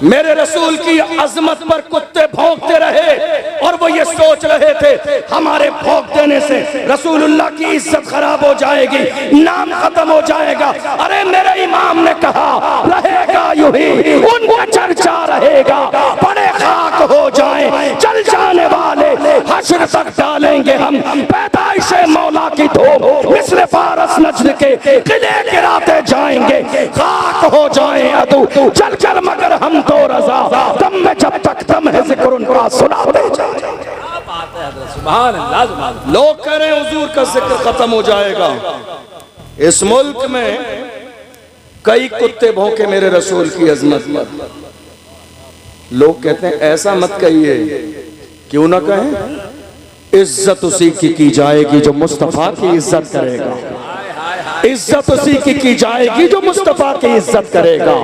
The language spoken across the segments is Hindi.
मेरे रसूल की अजमत पर कुत्ते भौंकते रहे और वो ये सोच रहे थे हमारे भौंक देने से रसूलुल्लाह की इज्जत खराब हो जाएगी, नाम खत्म हो जाएगा। अरे मेरे इमाम ने कहा रहेगा यूं ही, उनका चर्चा रहेगा, बड़े खाक हो जाएं चल जाने वाले, हश्र तक डालेंगे हम पैदाइश मौला की धूम, मिस्र फारस नज्द के किले गिराते जाएंगे, खाक हो जाएं अदू चल कर मगर हम तो रजा, दम में जब तक दम है जिक्र उनका सुनाते जाएं। लोग कह रहे हैं हुजूर का जिक्र खत्म हो जाएगा। इस मुल्क में कई कुत्ते भौंके मेरे रसूल की अजमत पर। लोग कहते हैं ऐसा मत कहिए, क्यों ना कहें, इज्जत उसी की जाएगी जो मुस्तफा की इज्जत करेगा, इज्जत उसी की जाएगी जो मुस्तफा की इज्जत करेगा,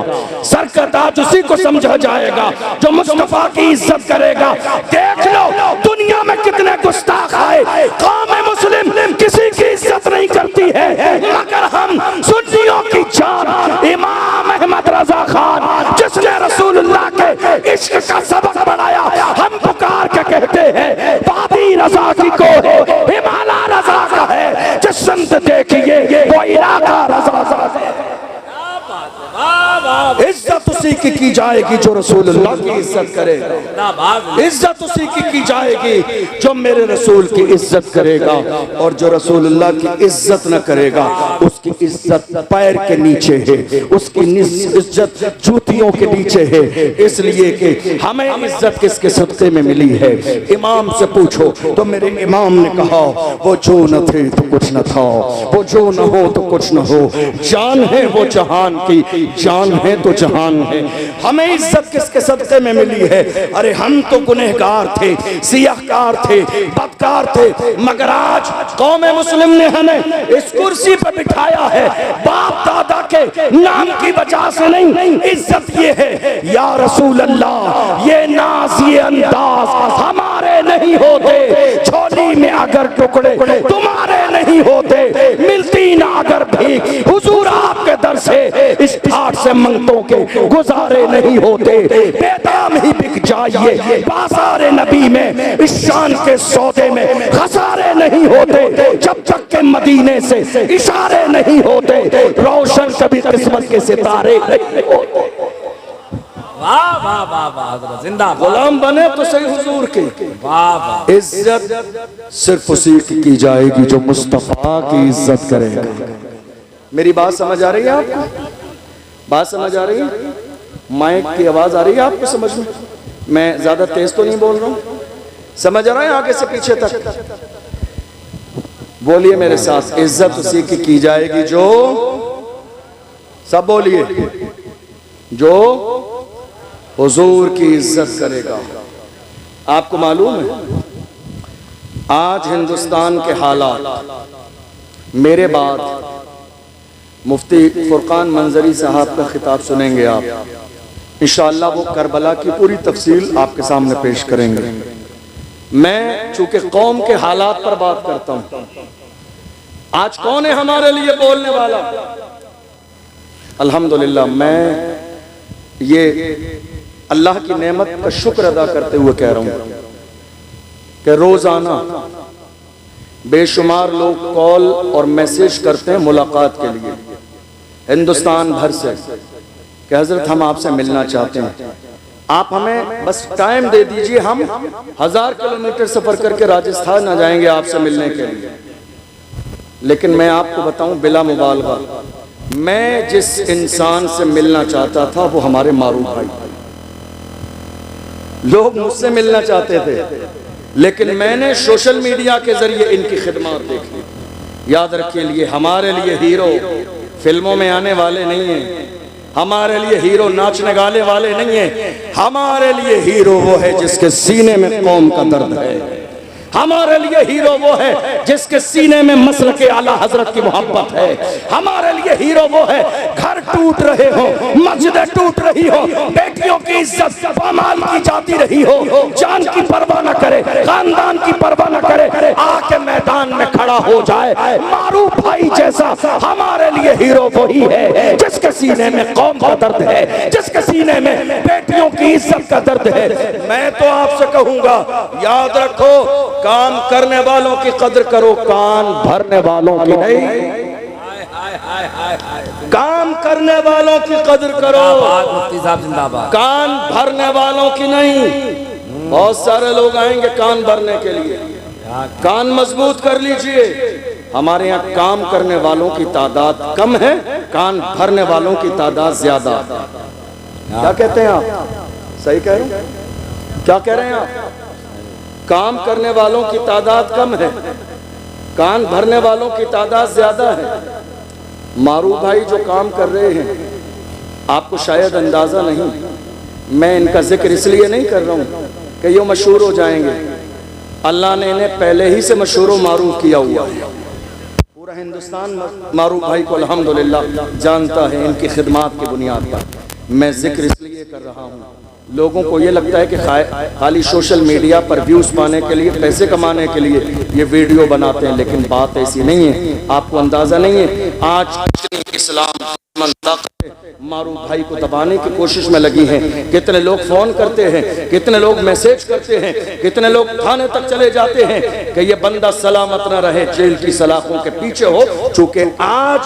सर का ताज उसी को समझा जाएगा जो मुस्तफा की इज्जत करेगा। देख लो दुनिया में कितने गुस्ताख आए, कौम मुस्लिम किसी की इज्जत नहीं करती है, मगर हम सुन्नियों की जान इमाम अहमद रजा खान जिसने रसूलुल्लाह के इश्क का सबक बढ़ाया, हम पुकार के कहते हैं बाबी रजा की को है, हिमालय रजा का है, जिस संत देखिए वो इलाका रजा है। इज्जत उसी की जाएगी जो रसूलुल्लाह की इज्जत करेगा, इज्जत उसी की जाएगी जो मेरे रसूल की इज्जत करेगा, और जो रसूलुल्लाह की इज्जत न करेगा उसकी इज्जत पैर के नीचे है, उसकी इज्जत जूतियों के नीचे है। इसलिए कि हमें इज्जत किसके सदक़े में मिली है, इमाम से पूछो तो मेरे इमाम ने कहा वो जो न थे तो कुछ न था, वो जो न हो तो कुछ न हो, जान है वो जहान की, जान है तो जहान है। हमें इज्जत किसके सदक़े में मिली है? अरे हम तो गुनहगार थे, सियाहकार थे, बदकार थे, मगर आज कौम मुस्लिम ने हमें इस कुर्सी पर बिठाया है बाप दादा के नाम की वजह से नहीं। इज्जत ये है या रसूल अल्लाह, ये नाज ये अंदाज हमारे नहीं होते, झोली में अगर टुकड़े तुम्हारे नहीं होते, मिलती ना अगर भीख हुजूर आपके दर से, इस ठाट से मंगतों के गुजारे नहीं होते, बेदाम ही बिक जाइए बाज़ारे नबी में, इस शान के सौदे में खसारे नहीं होते, जब तक के मदीने से इशारे नहीं होते, रोशन कभी किस्मत के सितारे नहीं होते। वाह वाह वाह वाह, जिंदा गुलाम बने तो सही हुजूर के, वाह वाह। इज्जत सिर्फ उसी की जाएगी जो मुस्तफा की इज्जत करेगा। मेरी बात समझ आ रही है आपको? बात समझ आ रही है? माइक की आवाज आ रही है आपको समझ में? मैं ज्यादा तेज तो नहीं बोल रहा हूँ, समझ आ रहा है आगे से पीछे तक? बोलिए मेरे साथ, इज्जत उसी की जाएगी जो, सब बोलिए, जो हुजूर की इज्जत करेगा। आपको मालूम है आज हिंदुस्तान के हालात, मेरे बाद मुफ्ती फुरकान मंजरी साहब का खिताब सुनेंगे आप, इंशाअल्लाह वो करबला की पूरी तफसील आपके सामने पेश करेंगे। मैं चूंकि कौम के हालात पर बात करता हूं, आज कौन है हमारे लिए बोलने वाला? अल्हम्दुलिल्लाह मैं ये अल्लाह की नेमत का शुक्र अदा करते हुए कह रहा हूं कि रोजाना बेशुमार लोग कॉल और मैसेज करते हैं मुलाकात के लिए हिंदुस्तान भर से कि हजरत हम आपसे मिलना चाहते हैं, आप हमें बस टाइम दे दीजिए, हम 1000 किलोमीटर सफर करके राजस्थान आ जाएंगे आपसे मिलने के लिए। लेकिन मैं आपको बताऊं बिला मुबालगा, मैं जिस इंसान से मिलना चाहता था वो हमारे मारूफ भाई, लोग मुझसे मिलना चाहते थे, लेकिन मैंने सोशल मीडिया के जरिए इनकी खिदमत देखी। याद रखिए, लिए हमारे लिए हीरो फिल्मों में आने वाले नहीं हैं, हमारे लिए हीरो नाचने गाने वाले नहीं हैं, हमारे लिए हीरो वो है जिसके सीने में कौम का दर्द है, हमारे लिए हीरो वो है जिसके सीने में मसल के आला हजरत की मोहब्बत है, हमारे लिए हीरो वो है घर टूट रहे हो, मस्जिदें टूट रही हो, बेटियों की इज्जत पामाल की जाती रही हो, जान की परवाह न करे, खानदान की परवाह न करे, आके मैदान में खड़ा खड़ा हो जाए। मारूफ भाई जैसा हमारे लिए हीरो वही है जिसके सीने में कौम का दर्द है, जिसके सीने में बेटियों की इज्जत का दर्द है। मैं तो आपसे कहूंगा, याद रखो, काम करने वालों की कदर करो, कान भरने वालों की नहीं। काम करने वालों की कदर करो, मुफ्ती साहब जिंदाबाद। कान भरने वालों की नहीं। बहुत सारे लोग आएंगे कान भरने के लिए, कान मजबूत कर लीजिए। हमारे यहाँ काम करने वालों की तादाद कम है, कान भरने वालों की तादाद ज्यादा। क्या कहते हैं आप? सही कह रहे हैं? क्या कह रहे हैं आप? काम करने वालों की तादाद कम है, कान भरने वालों की तादाद ज्यादा है। मारूफ भाई जो काम कर रहे हैं, आपको शायद अंदाजा नहीं, मैं इनका जिक्र इसलिए नहीं कर रहा हूँ कि ये मशहूर हो जाएंगे। अल्लाह ने इन्हें पहले ही से मशहूर व मारूफ किया हुआ है। पूरा हिंदुस्तान मारूफ भाई को अल्हम्दुलिल्लाह जानता है इनकी खिदमात की बुनियाद पर। मैं जिक्र इसलिए कर रहा हूँ, लोगों को ये लगता है कि खाली सोशल मीडिया पर व्यूज पाने के लिए, पैसे कमाने के लिए ये वीडियो बनाते हैं, लेकिन बात ऐसी नहीं है। आपको अंदाजा नहीं है, आज इस्लाम मारूफ भाई को दबाने की कोशिश में लगी हैं। कितने लोग फोन करते हैं, कितने लोग मैसेज करते हैं, कितने लोग थाने तक चले जाते हैं कि ये बंदा सलामत न रहे, जेल की सलाखों के पीछे हो। चूंकि आज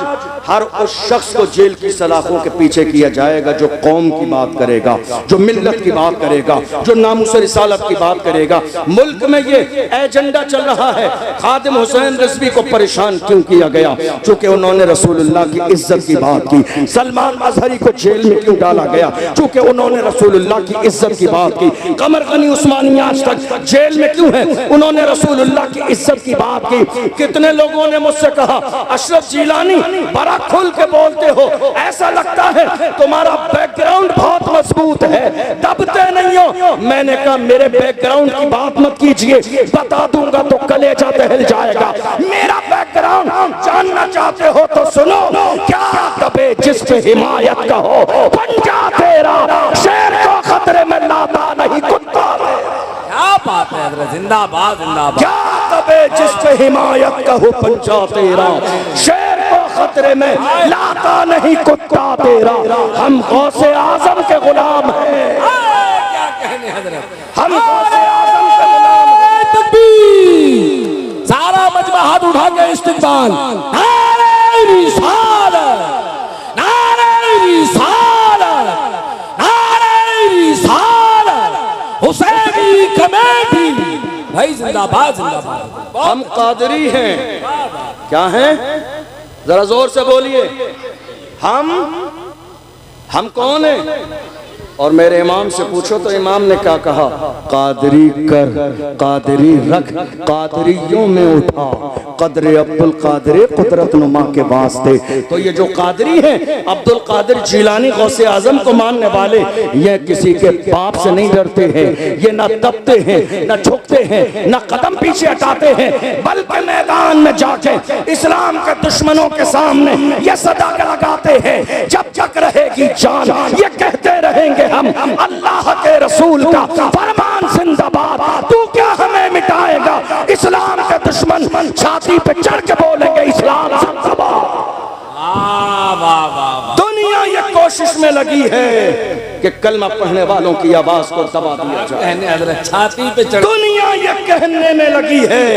हर उस शख्स को जेल की सलाखों के पीछे किया जाएगा जो कौम की बात करेगा, जो मिल्लत की बात करेगा, जो नामुस रिसालत की बात करेगा। मुल्क में ये एजेंडा चल रहा है, खादिम हुसैन रिजवी को परेशान क्यों किया गया? चूंकि उन्होंने रसूलुल्लाह की इज्जत की बात की। सलमान अजहरी को जेल में क्यों डाला गया? चूंकि उन्होंने रसूलुल्लाह की इज्जत की बात की। कमर गनी उस्मानी आज तक जेल में क्यों है? उन्होंने रसूलुल्लाह की इज्जत की बात की। कितने लोगों ने मुझसे कहा, अशरफ जिलानी बड़ा खुल के बोलते हो, ऐसा लगता है तुम्हारा बैकग्राउंड बहुत मजबूत है, दबते नहीं हो। मैंने कहा मेरे बैकग्राउंड की बात मत कीजिए, बता दूंगा तो कलेजा दहल जाएगा। मेरा बैकग्राउंड जानना चाहते हो तो सुनो। क्या दबे जिस पे हिमायत का हो, पंजा तेरा शेर को खतरे में लाता नहीं कुत्ता। क्या बात है हजरत, जिंदाबाद जिंदाबाद। क्या दबे जिस पे हिमायत का हो, पंजा तेरा शेर को खतरे में लाता नहीं कुत्ता तेरा। हम गौसे आजम के गुलाम हैं। क्या कहने हजरत, हम गौसे आजम के गुलाम हैं। तकबीर, सारा मजमा हाथ उठा के इस्तिकबाल। नारे रिसालत, नारे रिसालत, नारे रिसालत, हुसैनी कमेटी भाई जिंदाबाद जिंदाबाद। हम कादरी हैं। क्या हैं? जरा जोर से बोलिए। हम कौन हैं? और मेरे इमाम से पूछो तो इमाम ने क्या कहा? कादरी कर, कादरी रख, कादरियों में उठा, कदरे अब्दुल कादरे कुदरत नुमा के वास्ते। तो ये जो कादरी हैं, अब्दुल कादिर जिलानी गौसे आजम को मानने वाले, ये किसी के बाप से नहीं डरते हैं। ये ना दबते हैं, ना झुकते हैं, ना कदम पीछे हटाते हैं, बल्कि मैदान में जाके इस्लाम के दुश्मनों के सामने ये सदा लगाते हैं, जब तक रहेगी जान ये कहते रहेंगे हम अल्लाह के रसूल का फरमान जिंदाबाद। तू क्या हमें मिटाएगा? इस्लाम के दुश्मन छाती पे चढ़ के बोलेंगे इस्लाम जिंदाबाद। दुनिया ये कोशिश में लगी है कि कलमा पढ़ने वालों की आवाज को दबा दिया जाए। छाती पे चढ़, दुनिया ये कहने में लगी है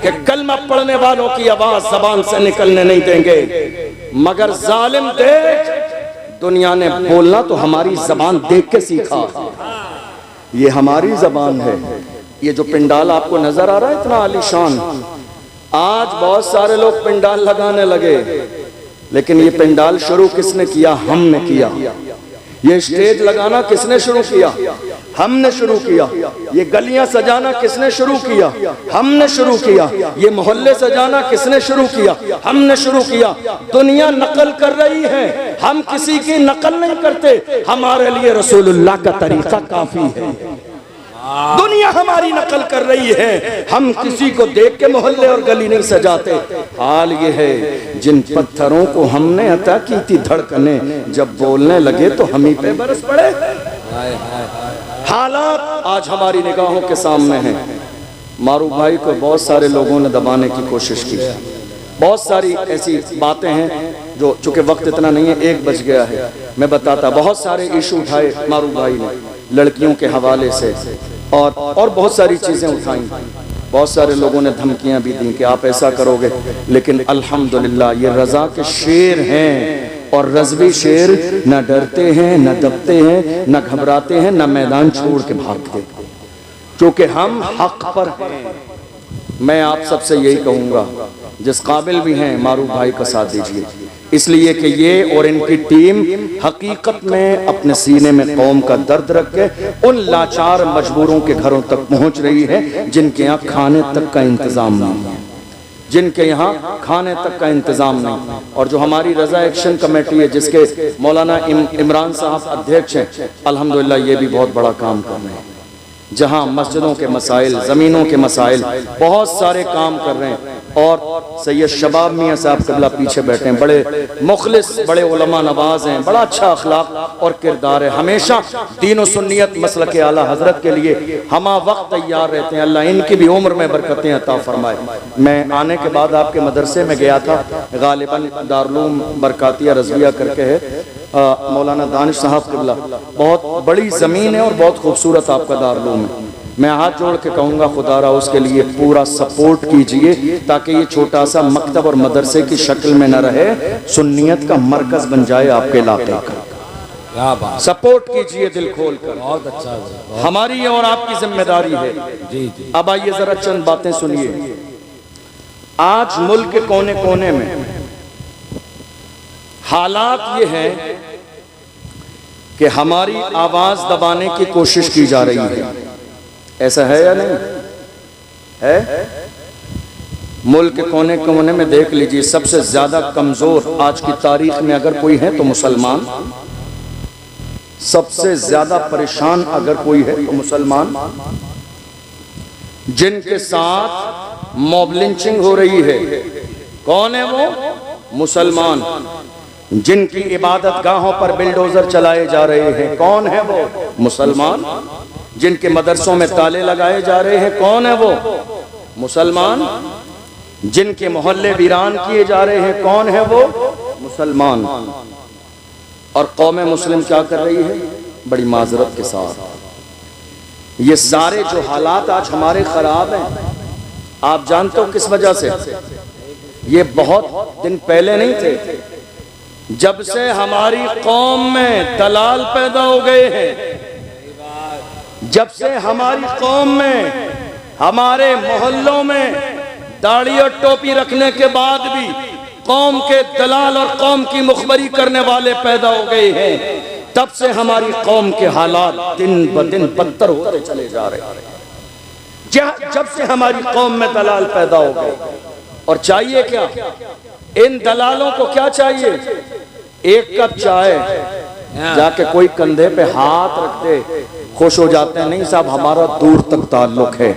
कि कलमा पढ़ने वालों की आवाज जबान से निकलने नहीं देंगे। मगर जालिम देख, दुनिया ने बोलना तो हमारी जबान देख के सीखा। ये हमारी जबान है। ये जो पिंडाल आपको नजर आ रहा है इतना आलीशान, आज बहुत सारे लोग पिंडाल लगाने लगे, लेकिन ये पिंडाल शुरू किसने किया? हमने किया। ये स्टेज लगाना किसने शुरू किया? हमने शुरू किया। ये गलियां सजाना किसने शुरू किया? हमने शुरू किया। ये मोहल्ले सजाना किसने शुरू किया? हमने शुरू किया। दुनिया नकल कर रही है, हम किसी की नकल नहीं करते। हमारे लिए रसूलुल्लाह का तरीका काफी है। दुनिया हमारी नकल कर रही है, हम किसी को देख के मोहल्ले और गली नहीं सजाते। हाल ये है, जिन पत्थरों को हमने अता की थी धड़कने, जब बोलने लगे तो हम ही पे बरस पड़े। हालात आज हमारी निगाहों के सामने हैं। मारूफ भाई को बहुत सारे लोगों ने दबाने की कोशिश की, बहुत सारी ऐसी बातें हैं जो चूंकि वक्त इतना नहीं है, 1 बज गया है, मैं बताता, बहुत सारे इशू उठाए मारूफ भाई ने लड़कियों के हवाले से और बहुत सारी चीज़ें उठाई। बहुत सारे लोगों ने धमकियां भी दी कि आप ऐसा करोगे, लेकिन अल्हम्दुलिल्लाह ये रज़ा के शेर हैं और रज़वी शेर न डरते हैं, न दबते हैं, न घबराते हैं, न मैदान छोड़ के भागते, क्योंकि हम हक पर हैं। मैं आप सबसे यही कहूँगा, जिस काबिल भी हैं मारूफ भाई का साथ दीजिए, इसलिए कि ये और इनकी टीम हकीकत में अपने सीने में कौम का दर्द रख के उन लाचार मजबूरों के घरों तक पहुँच रही है जिनके यहाँ खाने तक का इंतज़ाम नहीं है, जिनके यहाँ खाने तक का इंतज़ाम नहीं। और जो हमारी रज़ा एक्शन कमेटी है, जिसके मौलाना इमरान साहब अध्यक्ष हैं, अल्हम्दुलिल्लाह ये भी बहुत बड़ा काम कर रहे हैं, जहाँ मस्जिदों के मसाइल, ज़मीनों के मसाइल, बहुत सारे काम कर रहे हैं। और सैयद शबाब मियाँ साहब क़िबला पीछे बैठे हैं, बड़े मुखलिस, बड़े उलमा नवाज हैं, बड़ा अच्छा अखलाक और किरदार है, हमेशा दीन और सुन्नियत मसलक के आला हजरत के लिए हमा वक्त तैयार रहते हैं। अल्लाह इनकी भी उम्र में बरकतें अता फरमाए। मैं आने के बाद आपके मदरसे में गया था, गालिबन दारुल बरकातिया रज़विया करके है, मौलाना दानिश साहब क़िबला, बहुत बड़ी ज़मीन है और बहुत खूबसूरत आपका दारुल है। मैं हाथ जोड़ के कहूँगा खुदारा उसके लिए पूरा सपोर्ट कीजिए, ताकि ये छोटा सा मकतब और मदरसे की शक्ल में न रहे, सुन्नियत का मरकज़ बन जाए आपके इलाके का। सपोर्ट कीजिए दिल खोल कर, बहुत अच्छा, हमारी और आपकी जिम्मेदारी है। जी जी। अब आइए जरा चंद बातें सुनिए। आज मुल्क के कोने कोने में हालात ये हैं कि हमारी आवाज दबाने की कोशिश की जा रही है, ऐसा है या नहीं है? मुल्क के कोने कोने में देख लीजिए, सबसे ज्यादा कमजोर आज की तारीख में अगर कोई है तो मुसलमान, सबसे ज्यादा परेशान अगर कोई है तो मुसलमान, जिनके साथ मॉब लिंचिंग हो रही है। कौन है वो? मुसलमान। जिनकी इबादत गाहों पर बिल्डोजर चलाए जा रहे हैं, कौन है वो? मुसलमान। जिनके मदरसों में ताले लगाए जा रहे हैं, कौन है वो? मुसलमान। जिनके मोहल्ले वीरान किए जा रहे हैं, कौन है वो? मुसलमान। और कौम मुस्लिम क्या कर रही है? बड़ी माजरत के साथ ये सारे जो हालात आज हमारे खराब हैं, आप जानते हो किस वजह से? ये बहुत दिन पहले नहीं थे, जब से हमारी कौम में दलाल पैदा हो गए हैं, जब से हमारी कौम में, हमारे मोहल्लों में दाढ़ी और टोपी रखने के बाद भी कौम के दलाल और कौम की मुखबरी करने वाले पैदा हो गए हैं, तब से हमारी कौम के हालात दिन ब दिन बदतर होते चले जा रहे हैं। जब से हमारी कौम में दलाल पैदा हो गए। और चाहिए क्या इन दलालों को? क्या चाहिए? एक कप चाय, जाके कोई कंधे पे हाथ रख दे, खुश हो जाते हैं। नहीं साहब, हमारा दूर तक ताल्लुक है।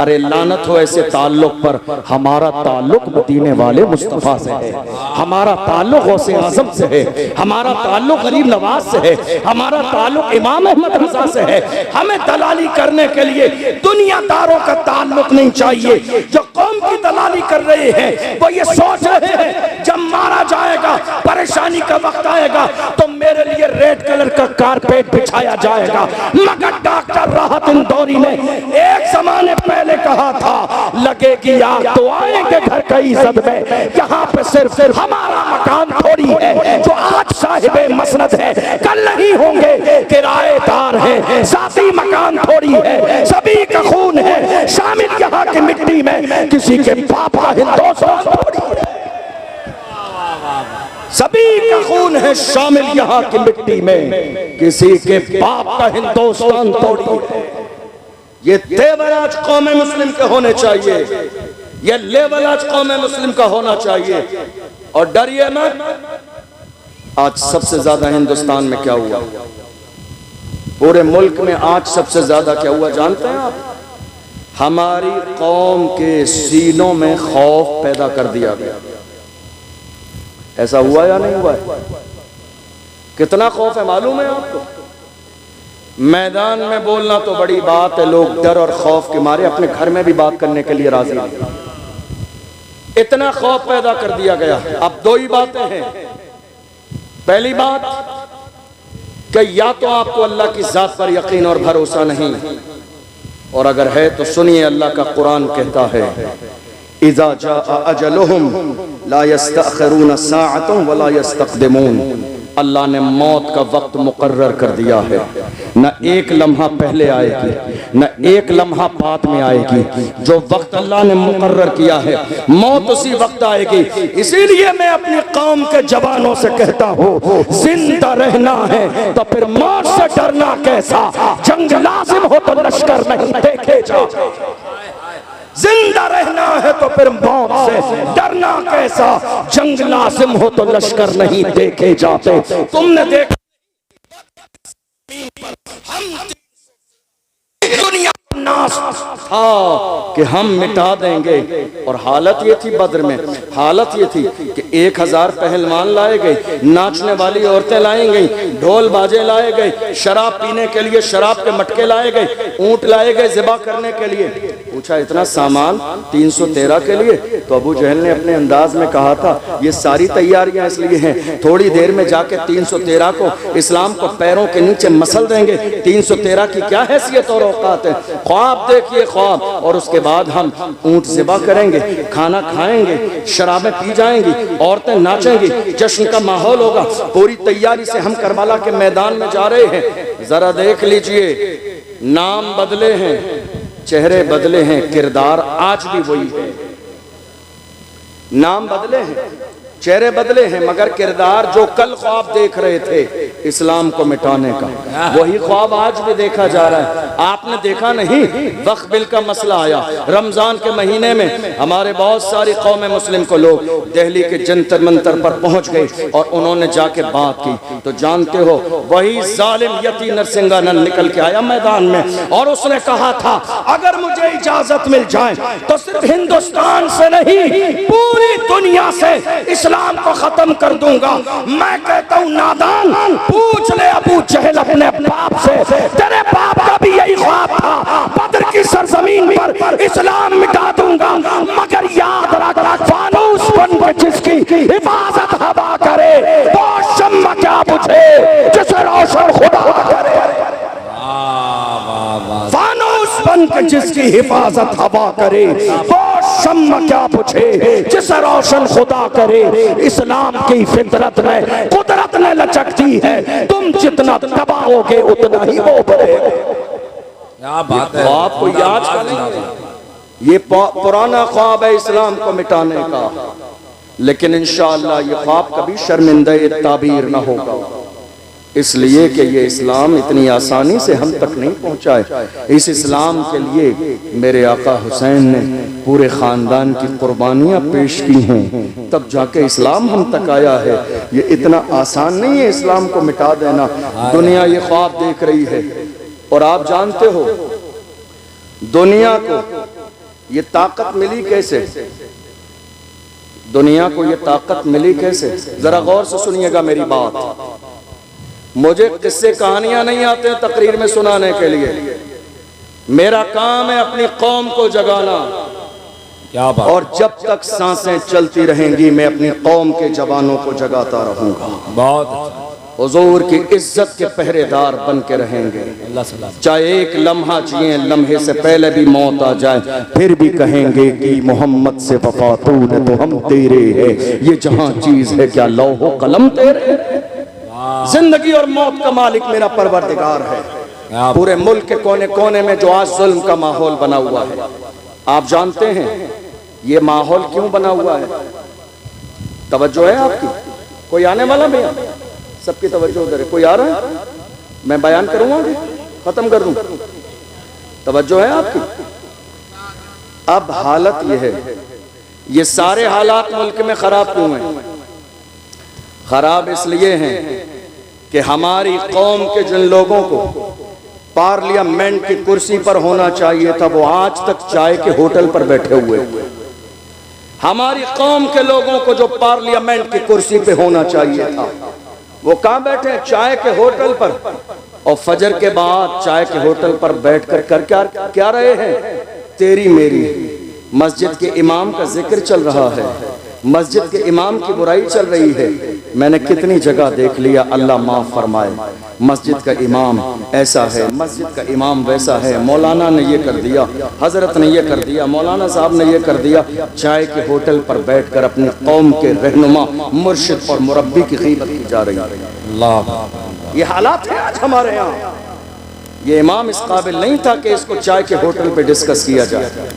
अरे लानत हो ऐसे ताल्लुक पर। हमारा ताल्लुक मदीने वाले मुस्तफा से है, हमारा ताल्लुक गौसे आज़म से है, हमारा ताल्लुक गरीब नवाज से है, हमारा ताल्लुक इमाम अहमद रज़ा से है। हमें दलाली करने के लिए दुनियादारों का ताल्लुक नहीं चाहिए। जो कौम की दलाली कर रहे हैं वो ये सोच रहे हैं जब मारा जाएगा, परेशानी का वक्त आएगा तो मेरे लिए रेड कलर का कारपेट बिछाया जाएगा। मगर डॉक्टर राहत इंदौरी ने एक जमाने पहले कहा था, लगेगी आग तो आएंगे घर कई सदमे। यहाँ पे सिर्फ हमारा मकान थोड़ी है, जो आज साहिबे मसनद है कल नहीं होंगे किराएदार है। साथी मकान थोड़ी है, सभी का खून है शामिल यहाँ की मिट्टी में, किसी के बाप का हिंदुस्तान थोड़ी है। सभी का खून है शामिल यहाँ की मिट्टी में, किसी के बाप का हिंदुस्तान थोड़ी है। ये तेवर आज कौम मुस्लिम के होने चाहिए, ये लेवल आज कौम मुस्लिम का होना चाहिए। और डरिए मत। आज सबसे ज्यादा हिंदुस्तान में क्या हुआ? पूरे मुल्क में आज सबसे ज्यादा क्या हुआ जानते हैं आप? हमारी कौम के सीनों में खौफ पैदा कर दिया गया। ऐसा हुआ या नहीं हुआ? कितना खौफ है मालूम है आपको? मैदान में बोलना तो बड़ी बात है, लोग डर और खौफ के मारे अपने घर में भी बात करने के लिए राजी नहीं। इतना खौफ पैदा कर दिया गया। अब दो ही बातें हैं। पहली बात कि या तो आपको अल्लाह की जात पर यकीन और भरोसा नहीं, और अगर है तो सुनिए, अल्लाह का कुरान कहता है इज़ा जाअ अजलुहुम ला यस्तअखिरून साअतन वला यस्तक़दिमून। अल्लाह ने मौत का वक्त मुकर्रर कर दिया है, न एक लम्हा पहले आएगी न एक लम्हा बाद में आएगी। जो वक्त अल्लाह ने मुकर्रर किया है मौत उसी वक्त आएगी। इसीलिए मैं अपनी कौम के जवानों से कहता हूँ, जिंदा रहना है तो फिर मौत से डरना कैसा, जंग लाजिम हो तो लश्कर नहीं देखे जा। जिंदा रहना है तो फिर मौत से डरना कैसा, जंग लाजिम हो तो लश्कर नहीं देखे जाते। तुमने देखा दुनिया नाश था कि हम मिटा देंगे, और हालत ये थी बद्र में, हालत ये थी कि 1000 पहलवान लाए गए, नाचने वाली औरतें लाई गई, ढोल बाजे लाए गए, शराब पीने के लिए शराब के मटके लाए गए, ऊंट लाए गए ज़िबा करने के लिए। पूछा इतना सामान 313 के लिए? तो अबू जहल ने अपने अंदाज में कहा था ये सारी तैयारियां इसलिए हैं, थोड़ी देर में जाके 313 को इस्लाम को पैरों के नीचे मसल देंगे। 313 की क्या हैसियत और औकात है। ख्वाब देखिए ख्वाब, और उसके बाद हम ऊंट ज़िबा करेंगे, खाना खाएंगे, शराबें पी जाएंगी, औरतें नाचेंगी, जश्न का माहौल होगा। पूरी तैयारी से हम करबला के मैदान में जा रहे हैं। जरा देख लीजिए, नाम बदले हैं, चेहरे बदले हैं, किरदार आज भी वही है। नाम बदले हैं, चेहरे बदले हैं, मगर किरदार जो कल ख्वाब देख रहे थे इस्लाम को मिटाने का, वही ख्वाब आज भी देखा जा रहा है। आपने देखा नहीं, वक्फ बिल का मसला आया, रमजान के महीने में हमारे बहुत सारी कौम मुस्लिम को लोग दिल्ली के जंतर मंतर पर पहुंच गए और उन्होंने जाके बात की। तो जानते हो वही जालिम यती नरसिंहानंद निकल के आया मैदान में, और उसने कहा था अगर मुझे इजाजत मिल जाए तो सिर्फ हिंदुस्तान से नहीं पूरी दुनिया से इस्लाम को खत्म कर दूंगा। मैं कहता हूं नादान, पूछ ले अबू जहल अपने बाप से, तेरे बाप का भी यही ख्वाब था, बदर की सरजमीन पर इस्लाम मिटा दूंगा। मगर याद रख, फानूस बन के जिसकी हिफाजत हवा करे तो शम्मा क्या बुझे जिसे रोशन खुदा करे। फानूस बन के जिसकी हिफाजत हवा करे वो शम्मा क्या बुझे जिसे रोशन खुदा करे। इस्लाम की फितरत में कुदरत ने लचकती है, तुम जितना दबाओगे उतना ही वो बढ़ेगा। क्या बात है, ख्वाब को याद करें, ये पुराना ख्वाब है इस्लाम को मिटाने का, लेकिन इंशाअल्लाह ये ख्वाब कभी शर्मिंदा ताबीर ना होगा, इसलिए कि ये इस्लाम इतनी आसानी से हम तक नहीं पहुंचा है। इस इस्लाम के लिए मेरे आका हुसैन ने पूरे ख़ानदान की कुर्बानियाँ पेश की हैं, तब जाके इस्लाम हम तक आया है। ये इतना आसान नहीं है इस्लाम को मिटा देना। दुनिया ये ख्वाब देख रही है, और आप जानते हो दुनिया को ये ताकत मिली कैसे, दुनिया को ये ताकत मिली कैसे? जरा गौर से सुनिएगा मेरी बात। मुझे किस्से कहानियां नहीं आते हैं तकरीर में सुनाने के लिए, मेरा काम है अपनी कौम को जगाना। क्या बात, और जब तक सांसें चलती रहेंगी मैं अपनी कौम के जवानों को जगाता रहूंगा। बहुत हुजूर की इज्जत के पहरेदार बन के रहेंगे। चाहे एक लम्हा जिए, लम्हे से पहले भी मौत आ जाए, फिर भी कहेंगे कि मोहम्मद से वफा तूने तो हम तेरे है, ये जहां चीज है क्या लौहो कलम तेरे। जिंदगी और मौत का मालिक मेरा परवरदिगार है। पूरे मुल्क के कोने कोने में जो आज जुल्म का माहौल बना हुआ है, आप जानते हैं ये माहौल क्यों बना हुआ है? तवज्जो है आपकी? कोई आने वाला भैया? सबकी तवज्जो उधर है। कोई आ रहा है? मैं बयान करूंगा, खत्म कर दूं। तवज्जो है आपकी? अब हालत ये है, ये सारे हालात मुल्क में खराब क्यों हैं? खराब इसलिए हैं कि हमारी कौम के जिन लोगों को पार्लियामेंट की कुर्सी पर होना चाहिए था वो आज तक चाय के होटल पर बैठे हुए। हमारी कौम के लोगों को जो पार्लियामेंट की कुर्सी पे होना चाहिए था वो कहां बैठे? चाय के होटल पर। और फजर के बाद चाय के होटल पर बैठकर कर क्या रहे हैं? तेरी मेरी। मस्जिद के इमाम का जिक्र चल रहा है, मस्जिद के इमाम की बुराई चल रही है। मैंने कितनी जगह देख लिया, अल्लाह माफ फरमाए। मस्जिद का इमाम ऐसा है, मस्जिद का इमाम वैसा है, मौलाना ने ये कर दिया, हजरत ने ये कर दिया, मौलाना साहब ने ये कर दिया। चाय के होटल पर बैठकर अपनी कौम के रहनुमा, मुर्शिद और मुरब्बी की गीबत की जा रही है। अल्लाह, ये हालात है आज हमारे यहाँ। ये इमाम इस काबिल नहीं था कि इसको चाय के होटल पे डिस्कस किया जाए।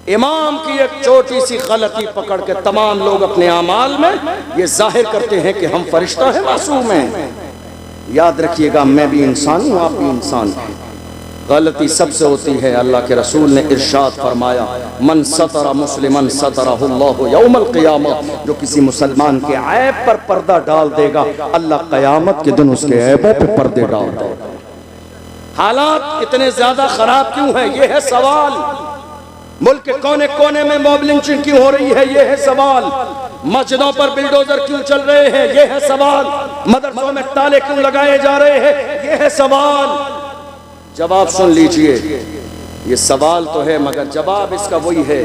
इमाम की एक छोटी सी गलती पकड़ के तमाम लोग अपने अमाल में ये जाहिर करते हैं कि हम फरिश्ता हैं, मासूम हैं। याद रखिएगा, मैं भी इंसान हूँ, आप भी इंसान हैं। गलती सबसे होती है। अल्लाह के रसूल ने इरशाद फरमाया, मन सतरा मुस्लिमन सतरहुल्लाहु यौमल क़ियामा। जो किसी मुसलमान के ऐब पर पर्दा डाल देगा, अल्लाह क़यामत के दिन उसके ऐबों पे पर्दे डाल देगा। हालात इतने ज्यादा खराब क्यों है? ये है सवाल। मुल्क के कोने कोने में मॉब लिंचिंग क्यों हो रही है? ये है सवाल। मस्जिदों पर बिल्डोजर क्यों चल रहे हैं? ये है सवाल। मदरसों में ताले क्यों लगाए जा रहे हैं? ये है सवाल। जवाब सुन लीजिए, ये सवाल तो है, मगर जवाब इसका वही है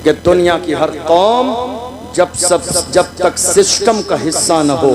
कि दुनिया की हर कौम जब तक सिस्टम का हिस्सा न हो,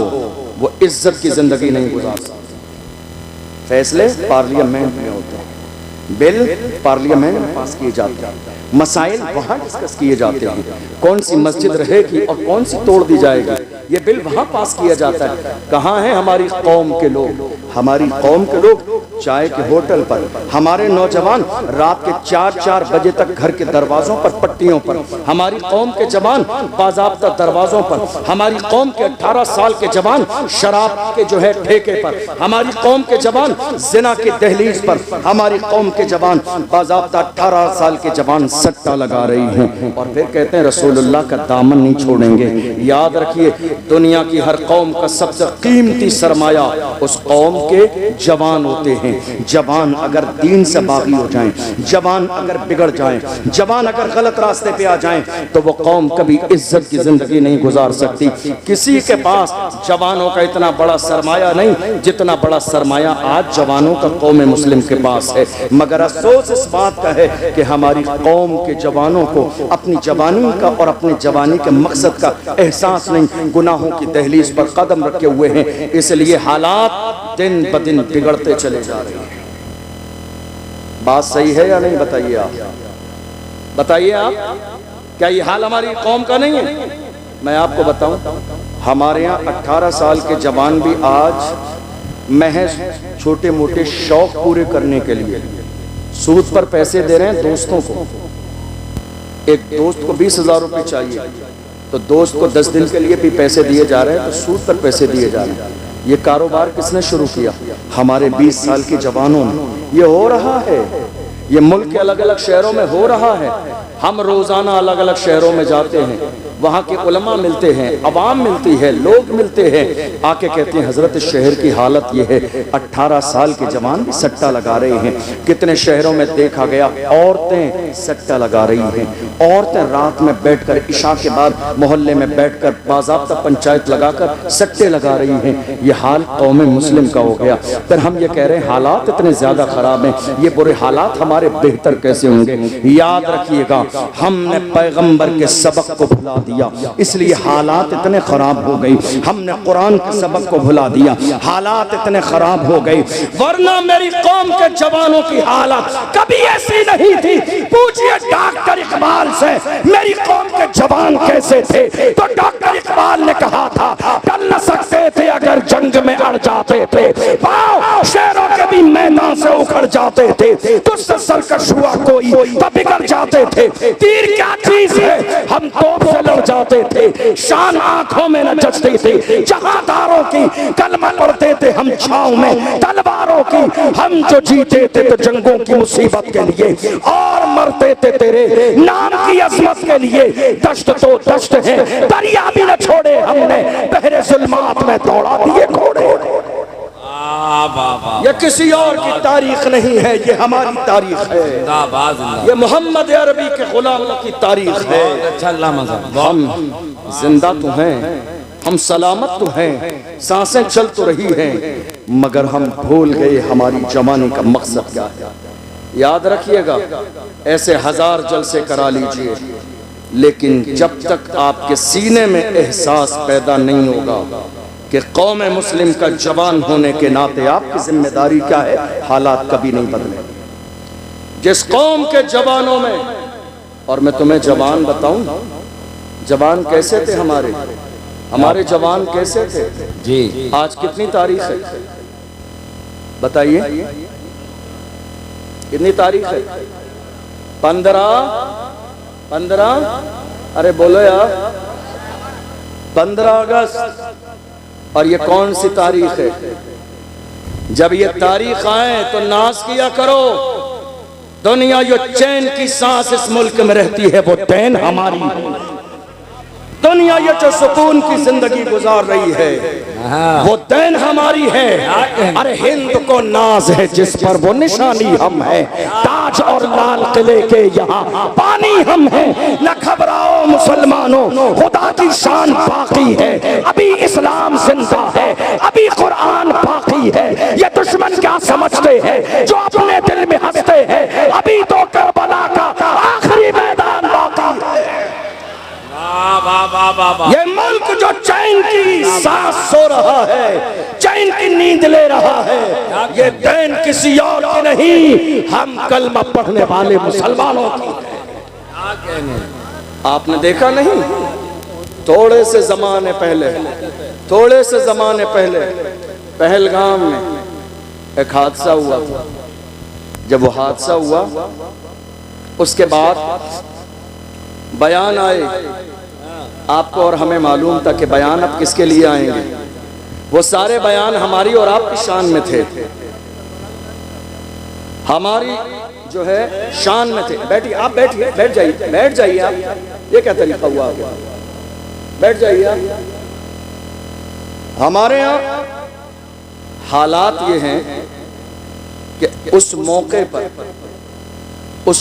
वो इज्जत की जिंदगी नहीं गुजार सकती। फैसले पार्लियामेंट में होते हैं, बिल पार्लियामेंट में पास किए जाते हैं, मसाइल वहाँ डिस्कस किए जाते हैं। कौन सी मस्जिद रहेगी और कौन सी तोड़ दी जाएगी, ये बिल वहाँ पास किया जाता है। कहाँ है हमारी कौम के लोग? हमारी कौम के लोग चाय के होटल पर, हमारे नौजवान रात के 4-4 बजे तक घर के दरवाजों पर, पट्टियों पर, हमारी कौम के जवान बाज़ाब्ता दरवाजों पर, हमारी कौम के 18 साल के जवान शराब के जो है ठेके पर, हमारी कौम के जवान जिना की दहलीज पर, हमारी कौम के जवान बाज़ाब्ता 18 साल के जवान सट्टा लगा रही हैं। और फिर कहते हैं रसूलुल्लाह का दामन नहीं छोड़ेंगे। याद रखिए, दुनिया की हर कौम का सबसे कीमती सरमाया उस कौम के जवान होते हैं। जवान अगर दीन से बागी हो जाएं, जवान अगर बिगड़ जाएं, जवान अगर गलत रास्ते पे आ जाएं, तो वो कौम कभी इज्जत की जिंदगी नहीं गुजार सकती। किसी के पास जवानों का इतना बड़ा सरमाया नहीं जितना बड़ा सरमाया आज जवानों का कौम मुस्लिम के पास है। मगर अफसोस इस बात का है कि हमारी कौम के जवानों को अपनी जवानी का और अपने जवानी के मकसद का एहसास नहीं, गुनाहों की दहलीज पर कदम रखे हुए हैं। इसलिए हालात दिन ब दिन बिगड़ते चले जा रहे हैं। बात सही है या नहीं? बताइए आप, बताइए आप, क्या ये हाल हमारी कौम का नहीं है? मैं आपको बताऊं, हमारे यहाँ 18 साल के जवान भी आज महज छोटे मोटे शौक पूरे करने के लिए सूद पर पैसे दे रहे हैं दोस्तों को। एक दोस्त को 20,000 रुपये चाहिए, तो दोस्त को 10 दिन के लिए भी पैसे दिए जा रहे हैं, तो सूद पर पैसे दिए जा रहे हैं। ये कारोबार किसने शुरू किया? हमारे 20 साल के जवानों ने। ये हो रहा है, ये मुल्क के अलग अलग शहरों में हो रहा है। हम रोजाना अलग अलग शहरों में जाते हैं, वहाँ के उलमा मिलते हैं, अवाम मिलती है, लोग मिलते हैं, आके कहते हैं हजरत शहर की हालत ये है, 18 साल के जवान भी सट्टा लगा रहे हैं। कितने शहरों में देखा गया औरतें सट्टा लगा रही हैं। औरतें रात में बैठकर इशा के बाद मोहल्ले में बैठकर बाज़ाब्ता पंचायत लगाकर सट्टे लगा रही हैं। ये हाल कौम मुस्लिम का हो गया। फिर हम ये कह रहे हैं हालात इतने ज्यादा खराब हैं, ये बुरे हालात हमारे बेहतर कैसे होंगे? याद रखिएगा, हमने पैगंबर के सबक को भुला दिया, इसलिए हालात इतने खराब हो गई। हमने कुरान के सबक को भुला दिया, हालात इतने खराब हो गई। वरना मेरी कौम के जवानों की हालत कभी ऐसी नहीं थी। पूछिए डॉक्टर इकबाल से मेरी कौम के जवान कैसे थे, तो डॉक्टर इकबाल ने कहा था टल न सकते थे अगर जंग में अड़ जाते थे, पाँव शेरों के भी मैदान से उखड़ जाते थे, तुझसे सरकश हुआ कोई तो बिगड़ जाते थे। तीर क्या चीज है, हम तोप से लड़ जाते थे, शान आंखों में न जचती थी। जहादारों की कलमा पढ़ते थे हम छांव में, तलवारों की हम जो जीते थे तो जंगों की मुसीबत के लिए, और मरते थे तेरे नाम की अजमत के लिए। दश्त तो दश्त है, दरिया भी न छोड़े हमने, बहरे जुल्मात में दौड़ा दिए घोड़े। ये किसी और की तारीख नहीं है, ये हमारी तारीख है। ये मोहम्मद अरबी के गुलामों की तारीख है। हम जिंदा तो हैं, हम सलामत तो हैं, सांसें चल तो रही हैं, मगर हम भूल गए हमारी जवानी का मकसद क्या है। याद रखिएगा, ऐसे 1000 जलसे करा लीजिए, लेकिन जब तक आपके सीने में एहसास पैदा नहीं होगा कि कौम मुस्लिम का जवान होने के नाते आपकी जिम्मेदारी क्या है, हालात कभी नहीं बदले। जिस कौम के जवानों में, और मैं तुम्हें जवान बताऊं, जवान कैसे थे हमारे जवान कैसे थे जी। आज कितनी तारीख है बताइए, कितनी तारीख है? 15 अरे बोलो यार, 15 अगस्त। और ये कौन सी तारीख है? जब ये तारीख आए तो नाज किया करो, दुनिया जो चैन की सांस इस मुल्क में रहती है वो चैन हमारी है। दुनिया ये जो सुकून की जिंदगी गुजार रही है वो देन हमारी है। अरे हिंद को नाज है जिस पर वो निशानी हम है, ताज और लाल किले के यहाँ पानी हम है। न घबराओ मुसलमानों, खुदा की शान बाकी है, अभी इस्लाम जिंदा है, अभी कुरान बाकी है। ये दुश्मन क्या समझते हैं जो अपने दिल में हंसते हैं, अभी तो करबला का आखिरी मैदान बाकी है। ये मुल्क जो चैन की सांस सो रहा है, चैन की नींद ले रहा है, ये देन किसी और की नहीं, हम कलमा पढ़ने वाले मुसलमानों की। आपने देखा नहीं, थोड़े से जमाने पहले पहलगाम में एक हादसा हुआ था। जब वो हादसा हुआ उसके बाद बयान आए, आपको और हमें मालूम था कि बयान अब किसके लिए आएंगे। वो सारे बयान हमारी और आपकी शान में थे, हमारी जो है शान में थे। बैठिए आप, बैठ जाइए आप। ये क्या तरीका हुआ आपका? बैठ जाइए आप। हमारे यहाँ हालात ये हैं कि उस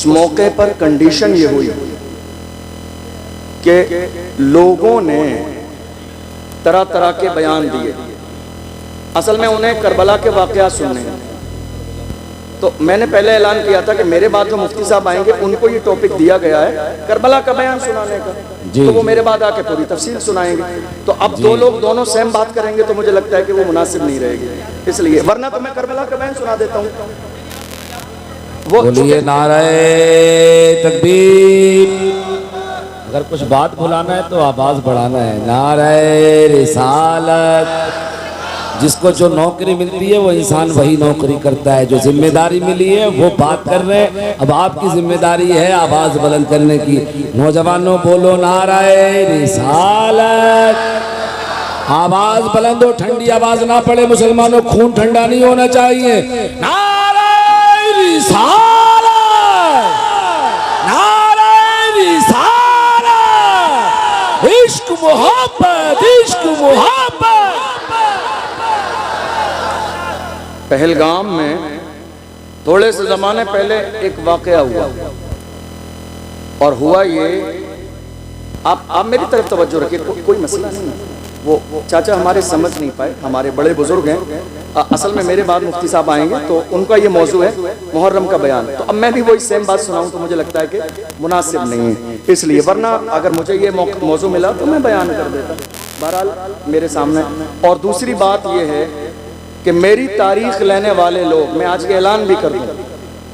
मौके पर कंडीशन ये हुई कि लोगों ने तरह तरह के बयान दिए। असल में उन्हें करबला के वाक़यात सुनने हैं, तो मैंने पहले ऐलान किया था कि मेरे बाद जो मुफ्ती साहब आएंगे उनको ये टॉपिक दिया गया है करबला का बयान सुनाने का, तो वो मेरे बाद आके पूरी तफसील सुनाएंगे। तो अब दो लोग दोनों सेम बात करेंगे तो मुझे लगता है कि वो मुनासिब नहीं रहेगी, इसलिए। वरना तो मैं करबला का बयान सुना देता हूँ। वो बोलिए नारे तकबीर। अगर कुछ बात बुलाना है तो आवाज बढ़ाना है। नारे रिसालत। जिसको जो नौकरी मिलती है वो इंसान वही नौकरी करता है, जो जिम्मेदारी मिली है वो बात कर रहे हैं। अब आपकी जिम्मेदारी है आवाज बुलंद करने की। नौजवानों बोलो नारे रिसालत। आवाज बुलंद हो, ठंडी आवाज ना पड़े मुसलमानों, खून ठंडा नहीं होना चाहिए। नारे रिसालत, नारे रिसालत। इश्क मोहब्बत, इश्क मोहब्बत। पहलगाम में थोड़े से ज़माने पहले एक वाक़या हुआ, और हुआ ये, आप मेरी तरफ तवज्जो रखिए, कोई मसला नहीं है। वो चाचा हमारे समझ नहीं पाए, हमारे बड़े बुजुर्ग हैं। असल में मेरे बाद मुफ्ती साहब आएंगे तो उनका ये मौजू है मुहर्रम का बयान, तो अब मैं भी वही सेम बात सुनाऊं तो मुझे लगता है कि मुनासिब नहीं है, इसलिए। वरना अगर मुझे ये मौजू मिला तो मैं बयान कर देता, बहरहाल मेरे सामने। और दूसरी बात ये है कि मेरी तारीख लेने वाले लोग, मैं आज के ऐलान भी कर दूं,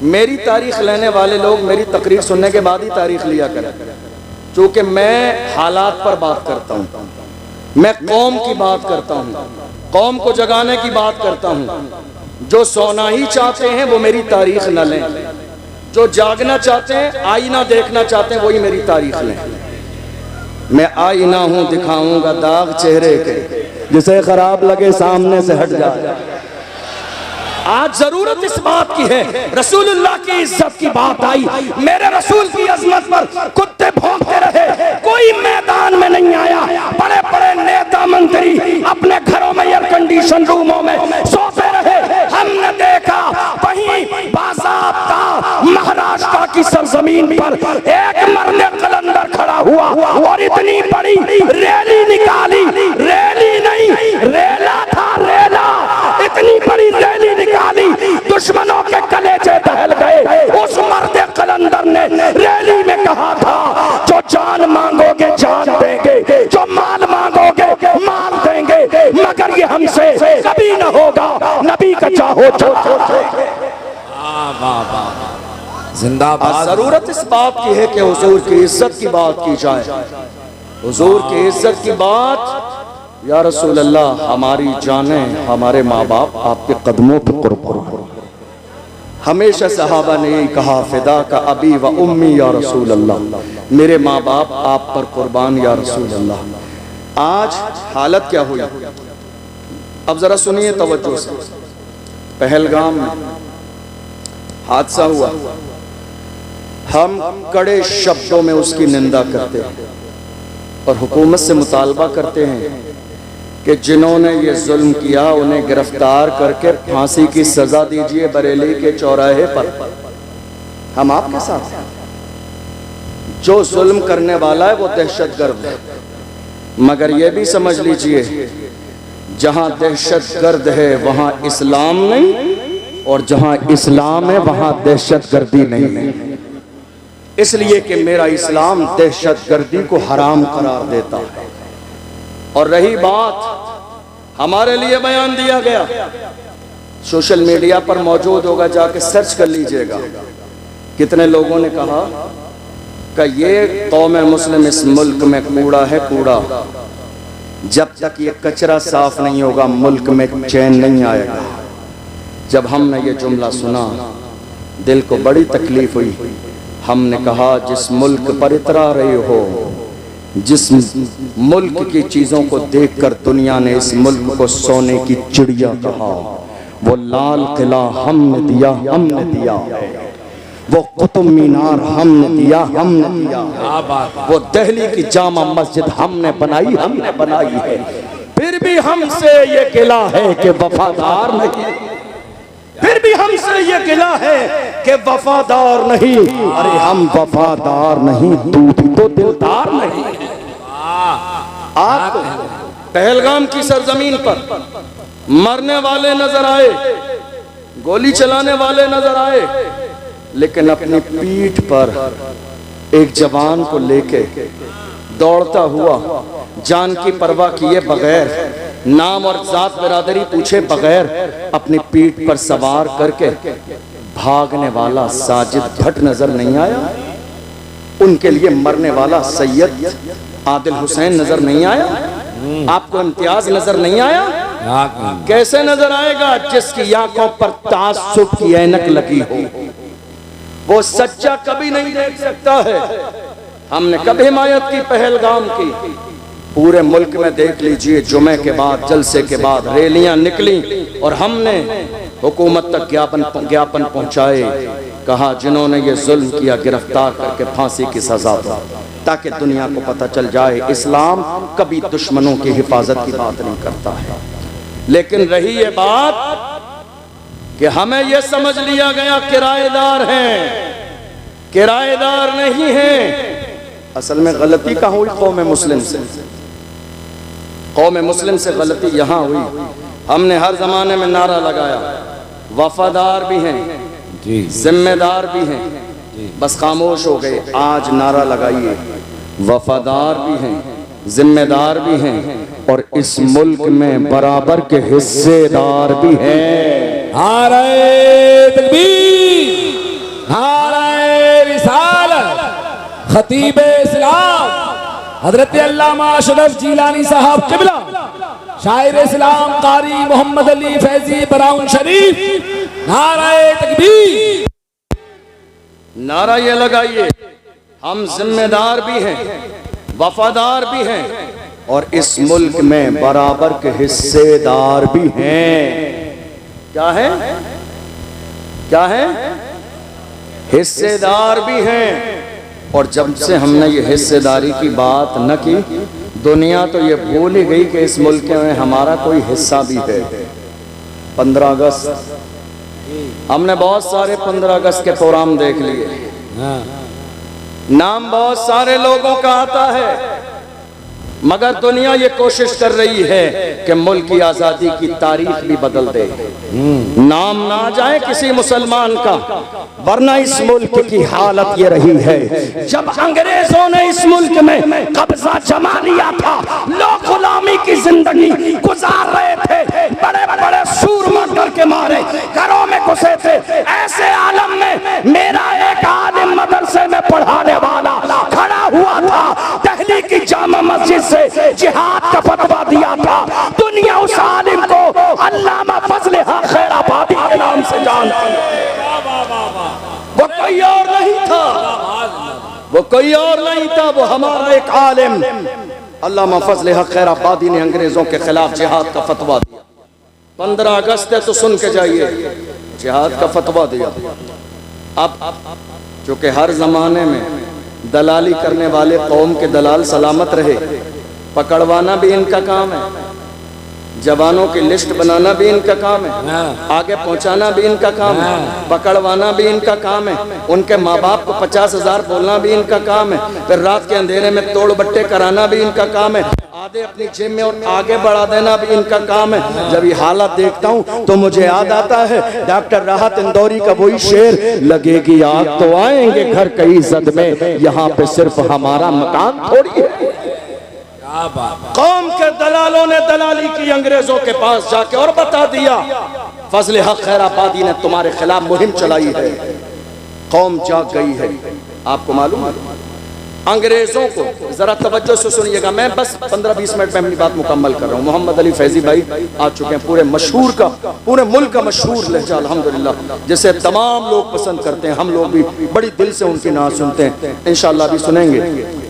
मेरी तारीख लेने वाले लोग मेरी तकरीर सुनने के बाद ही तारीख लिया करें, क्योंकि मैं हालात पर बात करता हूँ, मैं कौम की बात करता हूँ, कौम को जगाने की बात करता हूँ। जो सोना ही चाहते हैं वो मेरी तारीख न लें, जो जागना चाहते हैं, आईना देखना चाहते हैं, वही मेरी तारीख लें। मैं आईना हूँ, दिखाऊंगा दाग चेहरे के, जिसे खराब लगे सामने से हट जाए। आज जरूरत इस बात की है, रसूलुल्लाह की इज्जत की बात आई, मेरे रसूल की अजमत पर कुत्ते भौंकते रहे, कोई मैदान में नहीं आया। बड़े बड़े नेता मंत्री अपने घरों में एयर कंडीशन रूमों में सोते रहे। हमने देखा वहीं बाज़ाब्ता महाराष्ट्र की सरजमीन पर एक मर्द कलंदर खड़ा हुआ और इतनी बड़ी रैली निकाली, रैली नहीं रेला था, रेला, इतनी दुश्मनों के कलेजे दहल गए। उस मर्द कलंदर ने रैली में कहा था, जो जान मांगोगे जान देंगे, जो माल मांगोगे माल देंगे, मगर ये हमसे कभी न होगा, नबी का चाहो जिंदाबाद। जरूरत इस बात की है कि हुजूर की इज्जत की बात की जाए। हुजूर की इज्जत की बात, या रसूल अल्लाह हमारी जानें, हमारे माँ बाप आपके कदमों पर कुर्बान। हमेशा सहाबा ने यही कहा, फिदा का अबी व उम्मी या रसूल अल्लाह, मेरे माँ बाप आप पर कुर्बान या रसूल अल्लाह। आज हालत क्या हुई, अब जरा सुनिए तवज्जो से। पहलगाम में हादसा हुआ, हम कड़े शब्दों में उसकी निंदा करते हैं और हुकूमत से मुतालबा करते हैं कि जिन्होंने ये जुल्म किया उन्हें गिरफ्तार करके फांसी की सजा दीजिए बरेली के चौराहे पर। हम आपके साथ हैं। जो जुल्म करने वाला है वो दहशतगर्द है, मगर ये भी समझ लीजिए, जहां दहशतगर्द है वहां इस्लाम नहीं, और जहां इस्लाम है वहां दहशतगर्दी नहीं है। इसलिए कि मेरा इस्लाम दहशतगर्दी को हराम करार देता है। और रही बात, हमारे लिए बयान दिया गया, सोशल मीडिया पर मौजूद होगा, जाके सर्च कर लीजिएगा। कितने लोगों ने कहा कि ये कौम मुस्लिम इस मुल्क में कूड़ा है, कूड़ा, जब तक ये कचरा साफ नहीं होगा मुल्क में चैन नहीं आएगा। जब हमने ये जुमला सुना दिल को बड़ी तकलीफ हुई। हमने कहा, जिस मुल्क पर इतरा रहे हो, जिस मुल्क की चीज़ों को देखकर दुनिया ने इस मुल्क को सोने की चिड़िया कहा, वो लाल किला हमने दिया, हमने दिया, वो कुतुब मीनार हमने दिया, हमने दिया, वो दिल्ली की जामा मस्जिद हमने बनाई, हमने बनाई है। फिर भी हमसे ये गिला है कि वफादार नहीं, फिर भी हमसे ये गिला है कि वफादार नहीं। अरे हम वफादार नहीं, तू भी तो दिलदार नहीं। आपको पहलगाम की सरजमीन पर मरने वाले नजर आए, गोली चलाने वाले नजर आए, लेकिन अपनी पीठ पर एक जवान को लेके दौड़ता हुआ, जान की परवाह किए बगैर, नाम और जात बिरादरी पूछे बगैर, अपनी पीठ पर सवार करके भागने वाला साजिद भट्ट नजर नहीं आया? उनके लिए मरने वाला सैयद आदिल हुसैन नजर नहीं आया? आपको इम्तियाज नजर नहीं आया? कैसे नजर आएगा? जिसकी आंखों पर तासुब की ऐनक लगी हो, वो सच्चा कभी नहीं देख सकता है। हमने कभी हिमायत की पहलगाम की, पूरे मुल्क में देख लीजिए, जुमे के बाद, जलसे के बाद रैलियां निकली और हमने हुकूमत तक ज्ञापन पहुंचाए। कहा, जिन्होंने ये जुल्म किया गिरफ्तार करके फांसी की सजा दो, ताकि दुनिया को पता चल जाए इस्लाम कभी दुश्मनों की हिफाजत की बात नहीं करता है। लेकिन रही ये बात कि हमें यह समझ लिया गया किराएदार हैं, किराएदार नहीं हैं। असल में गलती कहाँ हुई? कौम मुस्लिम से, कौम मुस्लिम से गलती यहाँ हुई। हमने हर जमाने में नारा लगाया, वफादार भी हैं, जिम्मेदार भी हैं, बस खामोश हो गए। आज नारा लगाइए, वफादार भी हैं, जिम्मेदार भी हैं, और इस मुल्क में बराबर के हिस्सेदार भी हैं। नारे तकबीर, नारे रिसालत, खतीब इस्लाम हजरत अल्लामा अशरफ जिलानी साहब किबला, शायर इस्लाम कारी मोहम्मद अली फैजी ब्राउन शरीफ, नारे तकबीर। नारा ये लगाइए, हम जिम्मेदार भी हैं, वफादार भी हैं, और इस मुल्क में बराबर के हिस्सेदार भी हैं। क्या है? क्या है? हिस्सेदार भी हैं। और जब से हमने ये हिस्सेदारी की बात न की, दुनिया तो ये भूल ही गई कि इस मुल्क में हमारा कोई हिस्सा भी है। 15 अगस्त, हमने बहुत सारे 15 अगस्त के प्रोग्राम देख लिए, नाम बहुत सारे लोगों का आता है, मगर दुनिया ये कोशिश कर रही है कि मुल्क की आज़ादी की तारीख भी बदल दे, नाम ना आ जाए किसी मुसलमान का, वरना इस मुल्क की हालत ये रही है। जब अंग्रेजों ने इस मुल्क में कब्जा जमा लिया था, लोग गुलामी की जिंदगी गुजार रहे थे, बड़े बड़े सूर मर करके मारे, घरों में घुसे थे। ऐसे आलम में मेरा एक आलिम मदरसे में पढ़ाने वाला खड़ा हुआ था, दिल्ली की जामा मस्जिद से जिहाद का फतवा दिया था। दुनिया उस आलिम को अल्लामा फजल हक खैराबादी के नाम से जानती है। वो कोई और नहीं था, वो कोई और नहीं था, वो हमारा एक आलिम अल्लामा फजल हक खैराबादी ने अंग्रेजों के खिलाफ जिहाद का फतवा दिया। 15 अगस्त है तो सुन के जाइए, जिहाद का फतवा दिया। अब चूंकि हर जमाने में दलाली करने वाले कौम के दलाल सलामत रहे, पकड़वाना भी इनका काम है, जवानों की लिस्ट बनाना भी इनका काम है, आगे पहुंचाना भी इनका काम है, पकड़वाना भी इनका काम है, उनके माँ बाप को 50,000 बोलना भी इनका काम है, फिर रात के अंधेरे में तोड़ बट्टे कराना भी इनका काम है, आधे अपनी जेब में और आगे बढ़ा देना भी इनका काम है। जब ये हालत देखता हूँ तो मुझे याद आता है डॉक्टर राहत इंदौरी का वही शेर, लगेगी आग तो आएंगे घर कई इज्जत में, यहाँ पे सिर्फ हमारा मकान थोड़ी है। कौम के दलालों ने दलाली की अंग्रेजों के पास जाके और बता दिया, फजल हक खैराबादी ने तुम्हारे खिलाफ मुहिम चलाई है। कौम जाग गई है। आपको मालूम है अंग्रेजों को, जरा तवज्जो से सुनिएगा, मैं बस 15-20 मिनट में अपनी बात मुकम्मल कर रहा हूँ। मोहम्मद अली फैजी भाई आ चुके हैं, पूरे मशहूर का, पूरे मुल्क का मशहूर लहजा अल्हम्दुलिल्लाह, जिसे तमाम लोग पसंद करते हैं, हम लोग भी बड़ी दिल से उनकी नात सुनते हैं, इंशाअल्लाह भी सुनेंगे।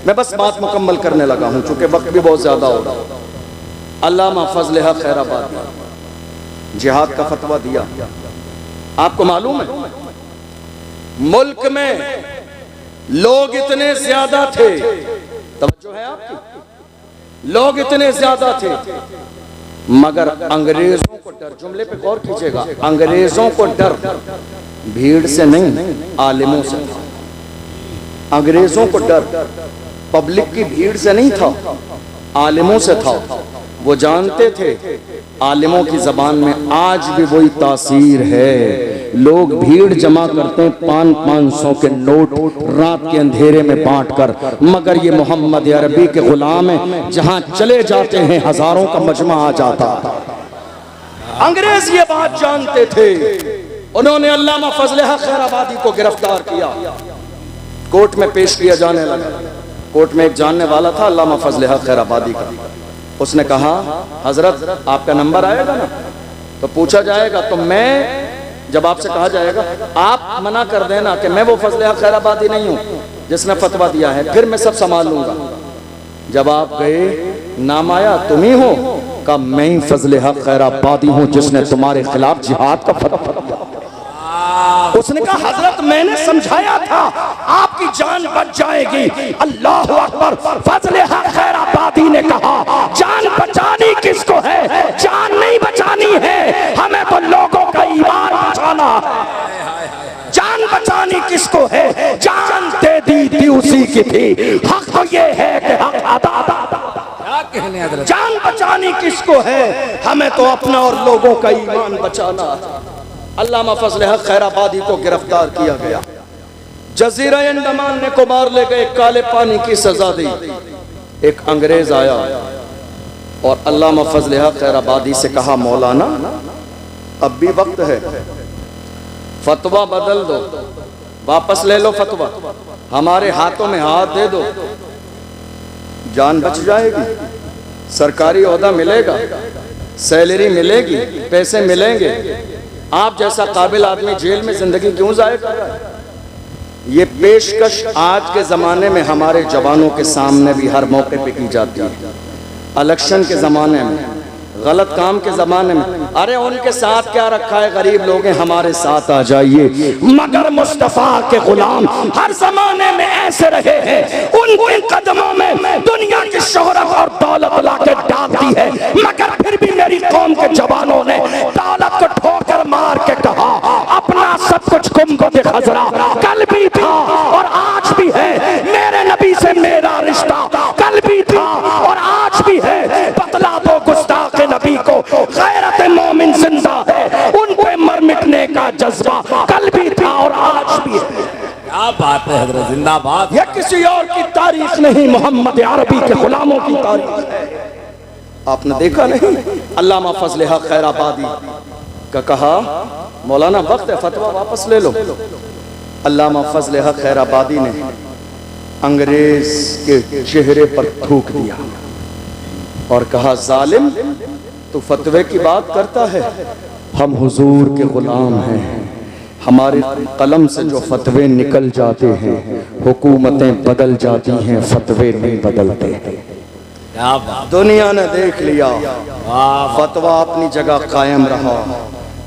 मैं बस बात मुकम्मल करने लगा हूँ चूँकि वक्त भी बहुत ज़्यादा हो रहा है। अल्लामा फजल हक खैराबादी जिहाद का फतवा दिया। आपको मालूम है मुल्क में लोग इतने ज्यादा थे, तवज्जो है आपकी, लोग इतने ज्यादा थे मगर अंग्रेजों को डर, जुमले पे गौर कीजिएगा, अंग्रेजों को डर भीड़ से नहीं आलिमों से था। अंग्रेजों को डर पब्लिक की भीड़ से नहीं था, आलिमों से था। वो जानते थे आलिमों की जबान में आज भी वही तासीर है। लोग भीड़ जमा करते हैं 500 के नोट रात के अंधेरे में बांटकर, मगर ये मोहम्मद अरबी के गुलाम हैं, जहां चले जाते हैं हजारों का मजमा आ जाता। अंग्रेज ये बात जानते थे। उन्होंने अल्लामा फजल हक खैराबादी को गिरफ्तार किया, कोर्ट में पेश किया जाने लगा। कोर्ट में एक जानने वाला था अल्लामा फजल हक खैराबादी का, उसने कहा हजरत आपका नंबर आएगा ना, तो पूछा जाएगा, तो मैं जब आपसे कहा जाएगा आप मना कर देना कि मैं वो फजल हक खैराबादी नहीं हूँ जिसने फतवा दिया है, फिर मैं सब संभाल लूंगा। जब आप गए नाम आया तुम ही हो, का मैं ही फजल हक खैराबादी हूँ जिसने तुम्हारे खिलाफ जिहाद का फतवा दिया। उसने कहा हजरत मैंने समझाया था आपकी जान बच जाएगी। अल्लाह अकबर। फजल हक खैराबादी ने कहा जान बचानी किसको है, जान नहीं बचानी है, हमें तो लोगों का ईमान बचाना है। जान बचानी किसको है, जान दे दी थी उसी की थी, हक तो ये है कि हक अदा। जान बचानी किसको है, हमें तो अपना और लोगों का ईमान बचाना है। अल्लामा फजल हक खैराबादी को गिरफ्तार किया गया, जजीरा अंडमान ने को मार ले गए, काले पानी की सजा दी। एक अंग्रेज आया और अल्लामा फजल हक खैराबादी से कहा मौलाना अब भी वक्त है, फतवा बदल दो, वापस ले लो फतवा, हमारे हाथों में हाथ दे दो, जान बच जाएगी, सरकारी ओहदा मिलेगा, सैलरी मिलेगी, पैसे मिलेंगे, आप जैसा काबिल आदमी जेल में जिंदगी क्यों जाए कर रहा है। ये पेशकश आज के ज़माने में हमारे जवानों के सामने भी हर मौके पे की जाती है। इलेक्शन के ज़माने में, गलत काम के ज़माने में, अरे उनके साथ क्या रखा है, गरीब लोग हैं, हमारे साथ आ जाइए। मगर मुस्तफ़ा के गुलाम हर ज़माने में ऐसे रहे हैं, उनके कदमों में दुनिया की शोहरत और दौलत लाके डाल दी है, मगर फिर भी मेरी कौम के जवानों ने दौलत को ठोकर मार के कहा अपना सब कुछ गुंबद खजरा कल भी था और आज भी है, मेरे नबी से मेरा रिश्ता कल भी था और आज बात है हजरत, जिंदाबाद। यह किसी और की तारीख नहीं, मोहम्मद अरबी के गुलामों की तारीख है। आपने देखा नहीं, अल्लामा फजल हक खैराबादी का कहा, मौलाना वक्त है फतवा वापस ले लो। अल्लामा फजल हक खैराबादी ने अंग्रेज के चेहरे पर थूक दिया और कहा, जालिम तू फतवे की बात करता है, हम हुजूर के गुलाम हैं, हमारे कलम से जो फतवे निकल जाते हैं हुकूमतें बदल जाती हैं, फतवे नहीं बदलते। दुनिया ने देख लिया, फतवा अपनी जगह कायम रहा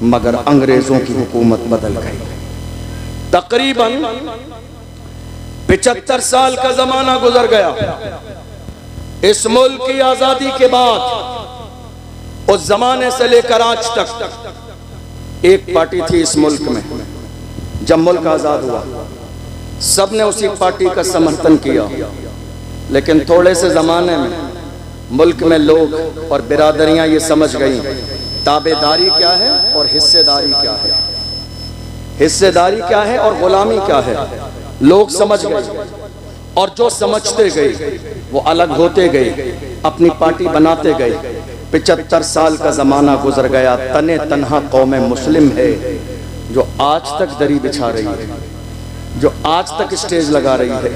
मगर अंग्रेजों की हुकूमत बदल गई। तकरीबन 75 साल का जमाना गुजर गया। इस मुल्क की आजादी के बाद उस जमाने से लेकर आज तक एक पार्टी थी इस मुल्क में। जब मुल्क आजाद हुआ सबने उसी पार्टी का समर्थन किया, लेकिन थोड़े से जमाने में मुल्क में लोग और बिरादरियां ये समझ गई ताबेदारी क्या है और हिस्सेदारी क्या है, हिस्सेदारी क्या है और गुलामी क्या है। लोग समझ गए और जो समझते गए वो अलग होते गए, अपनी पार्टी बनाते गए। 75 साल का जमाना गुजर गया। तने तन्हा कौमे मुस्लिम है जो आज तक दरी बिछा रही है, जो आज तक स्टेज लगा रही है,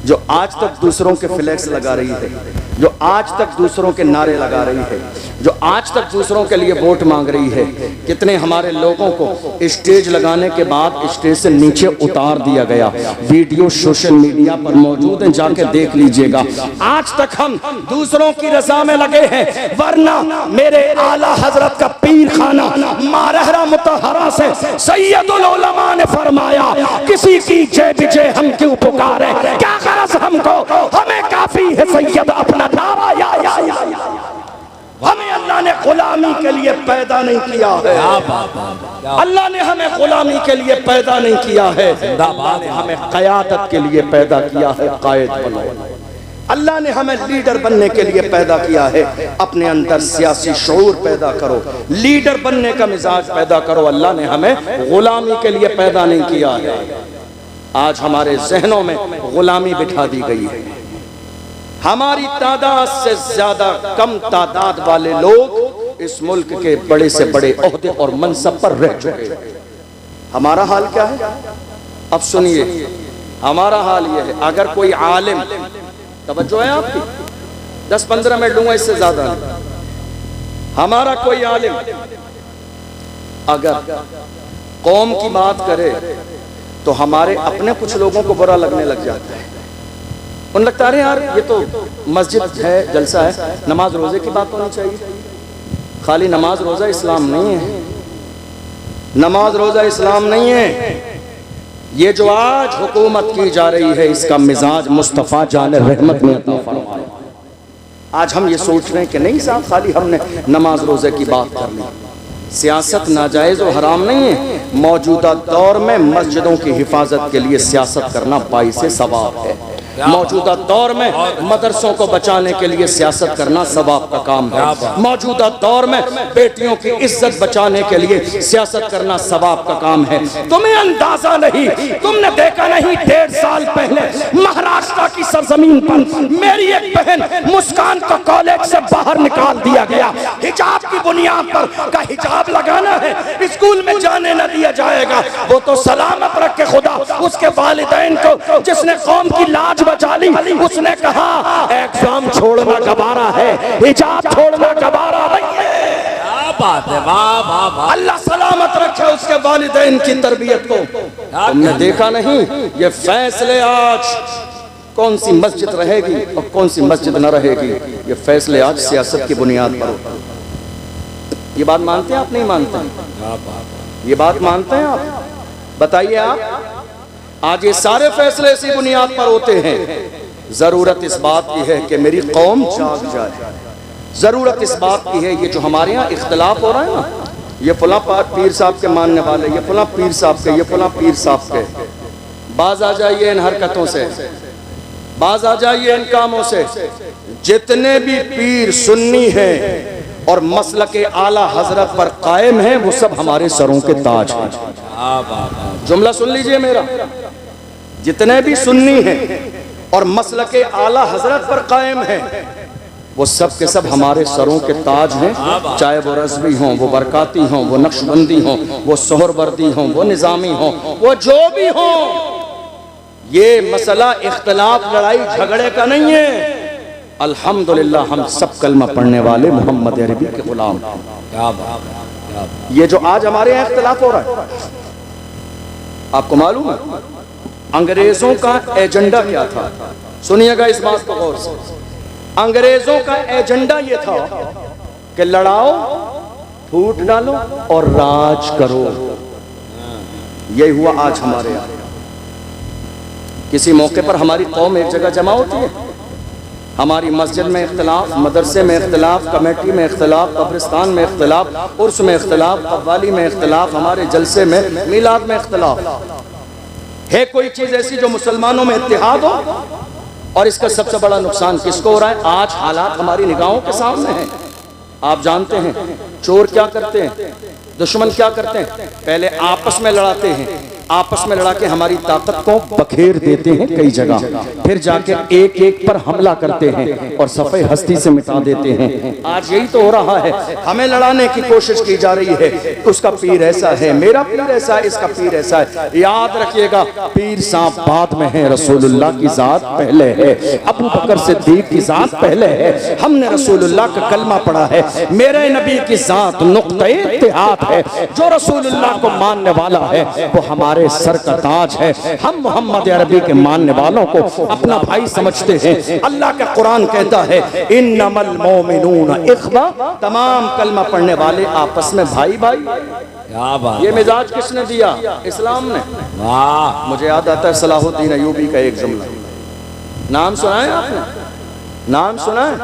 जो आज तक दूसरों के फ्लैक्स लगा रही है, जो आज तक दूसरों के नारे लगा रही है, जो आज तक दूसरों के लिए वोट मांग रही है। कितने हमारे लोगों को स्टेज लगाने के बाद स्टेज से नीचे उतार दिया गया। वीडियो सोशल मीडिया पर मौजूद है, जाके देख लीजिएगा। आज तक हम दूसरों की रजा में लगे हैं, वरना मेरे आला हजरत का पीर खाना मारहरा मुतहरा से सैयदुल उलमा ने फरमाया, किसी की जय विजय हम क्यों पुकारे, क्या गरज हमको, हमें काफी है सैयद अपना नारा या। हमें अल्लाह ने गुलामी के लिए पैदा नहीं किया है, अल्लाह ने हमें गुलामी के लिए पैदा नहीं किया है, अल्लाह ने हमें क़यादत के लिए पैदा किया है। कायद बनो, अल्लाह ने हमें लीडर बनने के लिए पैदा किया है। अपने अंदर सियासी शऊर पैदा करो, लीडर बनने का मिजाज पैदा करो। अल्लाह ने हमें गुलामी के लिए पैदा नहीं किया है। आज हमारे जहनों में गुलामी बिठा दी गई है। हमारी तादाद से ज्यादा कम तादाद वाले लोग इस मुल्क के बड़े से बड़े ओहदे और मनसब पर रह चुके हैं। हमारा हाल क्या है? अब सुनिए, हमारा हाल यह है, अगर कोई आलिम, तवज्जो है आपकी, 10-15 मिनट लूंगा, इससे ज्यादा नहीं। हमारा कोई आलिम अगर कौम की बात करे तो हमारे अपने कुछ लोगों को बुरा लगने लग जाता है। उन लगता है यार ये तो मस्जिद है, जलसा है, नमाज रोजे की बात होनी चाहिए। खाली नमाज रोजा इस्लाम नहीं है, नमाज रोजा इस्लाम नहीं है। ये जो आज हुकूमत की जा रही है इसका मिजाज मुस्तफ़ा जान रहमत में अता फरमाया। आज हम ये सोच रहे हैं कि नहीं साहब खाली हमने नमाज रोजे की बात कर ली। सियासत नाजायज और हराम नहीं है। मौजूदा दौर में मस्जिदों की हिफाजत के लिए सियासत करना बाइसे सवाब है। मौजूदा दौर में मदरसों को बचाने के लिए सियासत करना सवाब का काम है। मौजूदा दौर में बेटियों की इज्जत बचाने के लिए सियासत करना सवाब का काम है। तुम्हें अंदाजा नहीं, तुमने देखा नहीं 1.5 साल पहले महाराष्ट्र की सरजमीन पर मेरी एक बहन मुस्कान को कॉलेज से बाहर निकाल दिया गया। हिजाब की बुनियाद पर का हिजाब लगाना है, स्कूल में जाने न दिया जाएगा। वो तो सलामत रखे खुदा उसके वालिदैन को, जिसने कौम की लाज बचा ली। उसने कहा एग्जाम छोड़ना गवारा है, हिजाब छोड़ना गवारा नहीं है। क्या बात है, वाह वाह वाह। अल्लाह सलामत रखे उसके वालिदैन की तरबियत को। तुमने देखा नहीं ये फैसले आज कौन सी मस्जिद रहेगी और कौन सी मस्जिद न रहेगी, ये फैसले आज सियासत की बुनियाद पर होता है। ये बात मानते हैं आप? नहीं मानते? ये बात मानते हैं आप? बताइए आप। आज ये सारे फैसले इसी बुनियाद पर होते हैं। जरूरत इस बात की है कि मेरी कौम जाग जाए। जरूरत इस बात की है, ये जो हमारे यहाँ इख्तिलाफ हो रहा है ना, ये फला पीर साहब के मानने वाले, ये फला पीर साहब के, ये फला पीर साहब के, बाज आ जाइए इन हरकतों से, बाज आ जाइए इन कामों से। जितने भी पीर सुन्नी हैं और मसलक आला हजरत पर कायम है वो सब हमारे सरों के ताज हैं। जुमला सुन लीजिए मेरा, जितने भी सुन्नी हैं और मसलके आला हजरत पर कायम हैं, वो सब के सब हमारे सरों के ताज हैं। चाहे वो रज़वी हों, वो बरकाती हों, वो नक्शबंदी हों, वो सोहरवर्दी हों, वो निज़ामी हों, वो जो भी हों, ये मसला इख्तलाफ लड़ाई झगड़े का नहीं है। अल्हम्दुलिल्लाह हम सब कलमा पढ़ने वाले मोहम्मद अरबी के गुलाम। क्या बात, क्या बात। ये जो आज हमारे यहाँ इख्तलाफ हो रहा है, आपको मालूम है अंग्रेजों का एजेंडा क्या था? सुनिएगा इस बात को गौर से। अंग्रेजों का एजेंडा ये था कि लड़ाओ, फूट डालो और राज करो। यही हुआ आज हमारे यहाँ। किसी मौके पर हमारी कौम एक जगह जमा होती है, हमारी मस्जिद में इख्तलाफ, मदरसे में इख्तलाफ, कमेटी में इख्तलाफ, कब्रिस्तान में इख्तलाफ, उर्स में इख्तलाफ, कव्वाली में इख्तलाफ, हमारे जलसे में, मिलाद में इख्तलाफ है। कोई चीज ऐसी जो मुसलमानों में इत्तेहाद हो? और इसका सबसे बड़ा नुकसान किसको हो रहा है? आज हालात हमारी निगाहों के सामने हैं। आप जानते हैं चोर क्या करते हैं, दुश्मन क्या करते हैं? पहले आपस में लड़ाते हैं, आपस में लड़ा के हमारी ताकत को बखेर देते हैं कई जगह, फिर जाके एक एक पर हमला करते हैं और सफ़े हस्ती से मिटा देते हैं। आज यही तो हो रहा है, हमें लड़ाने की कोशिश की जा रही है। उसका पीर ऐसा है, मेरा पीर ऐसा है, इसका पीर ऐसा है। याद रखिएगा, पीर साहब बाद में है, रसूलुल्लाह की जात पहले है, अबू बकर सिद्दीक की जात पहले है। हमने रसूलुल्लाह का कलमा पढ़ा है, मेरे नबी की जात नुक्ते इत्तेहाद है। जो रसूलुल्लाह को मानने वाला है वो हमारे सर का ताज है। हम मोहम्मद अरबी के मानने वालों को अपना भाई समझते हैं। अल्लाह का कुरान कहता है इन्नमल मोमिनून इख्वा, तमाम कलमा पढ़ने वाले आपस में भाई भाई। क्या बात। ये मिजाज किसने दिया? इस्लाम ने। वाह। मुझे याद आता है सलाहुद्दीन अयूबी का एक जुमला, नाम सुना है आपने? नाम सुना है?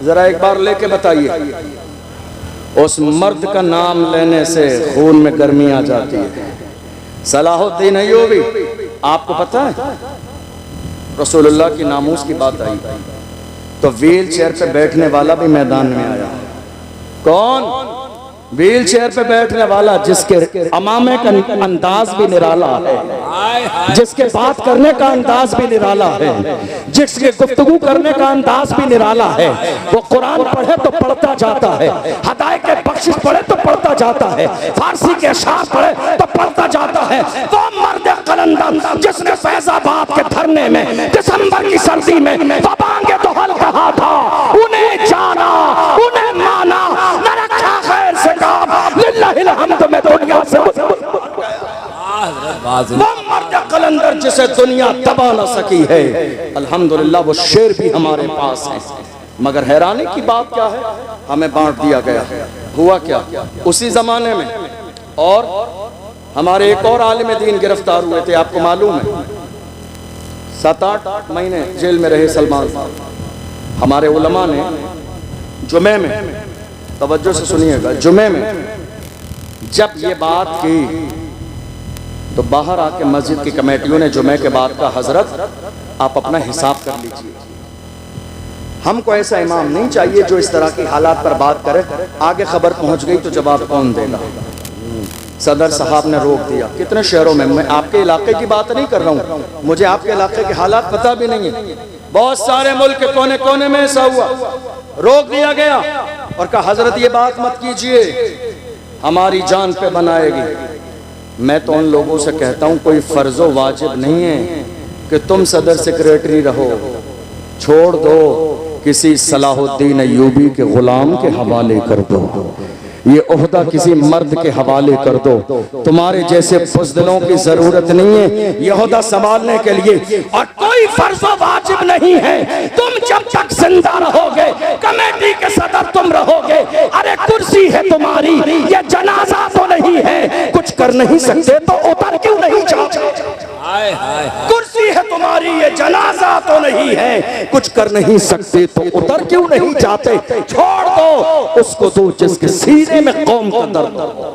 जरा एक बार लेके बताइए। उस मर्द का नाम लेने से खून में गर्मी आ जाती है। सलाहुद्दीन अयूबी, आपको पता है रसूलुल्लाह की नामूस की बात आई तो व्हील चेयर पे बैठने वाला भी मैदान में आया। कौन? व्हील चेयर पे बैठने वाला, जिसके अमामे का अंदाज भी निराला है, जिसके बात करने का अंदाज भी निराला है, जिसके गुफ्तगू करने का अंदाज भी निराला है। वो कुरान पढ़े तो पढ़ता जाता है, हदायत के बख्शिश पढ़े तो पढ़ता जाता है, फारसी के अशार पढ़े तो पढ़ता जाता है। वो मर्द कलंदर जिसने फैजाबाद के धरने में दिसंबर की सर्दी में वबांगे तो हल कहा था, उन्हें जाना, उन्हें माना, न रखा खैर से काम, लिल्लाहिल हम्द में दुनिया से वो मर्द कलंदर जिसे दुनिया दबा न सकी है। अल्हम्दुलिल्लाह वो शेर भी हमारे पास है। मगर हैरानी की बात क्या है, हमें बांट दिया गया। हुआ क्या उसी जमाने में? और हमारे एक और आलिम दीन गिरफ्तार हुए थे, आपको मालूम है? 7-8 महीने जेल में रहे सलमान साहब। हमारे उलमा ने जुमे में, तवज्जो से सुनिएगा, जुमे में जब ये बात की तो बाहर आके मस्जिद की कमेटियों ने जुमे के बाद का, हजरत आप अपना हिसाब कर लीजिए, हमको ऐसा इमाम नहीं चाहिए जो इस तरह की हालात पर बात करे। आगे खबर पहुंच गई तो जवाब कौन देगा? सदर साहब ने रोक दिया। कितने शहरों में, मैं आपके इलाके की बात नहीं कर रहा हूँ, मुझे आपके इलाके के हालात पता भी नहीं है, बहुत सारे मुल्क के कोने कोने में ऐसा हुआ। रोक दिया गया और कहा हजरत ये बात मत कीजिए, हमारी जान पे बनाएगी। मैं तो उन लोगों से कहता हूँ कोई फर्जो वाजिब नहीं है कि तुम सदर सेक्रेटरी रहो, छोड़ दो, किसी सलाहुद्दीन अयूबी के गुलाम के हवाले कर दो, ये ओहदा किसी मर्द के हवाले कर दो। तुम्हारे जैसे बुज़दिलों की जरूरत नहीं है ये ओहदा संभालने के लिए, और कोई फर्ज वाजिब नहीं है। तुम जब तक जिंदा रहोगे कमेटी के सदर तुम रहोगे। अरे कुर्सी है तुम्हारी, ये जनाजा तो नहीं है, कुछ कर नहीं सकते तो उतर क्यों नहीं जाते? कुर्सी है तुम्हारी, ये जनाजा तो नहीं है, कुछ कर नहीं सकते तो उतर क्यों नहीं जाते? छोड़ दो, उसको दो जिसके सीने में कौम का दर्द हो,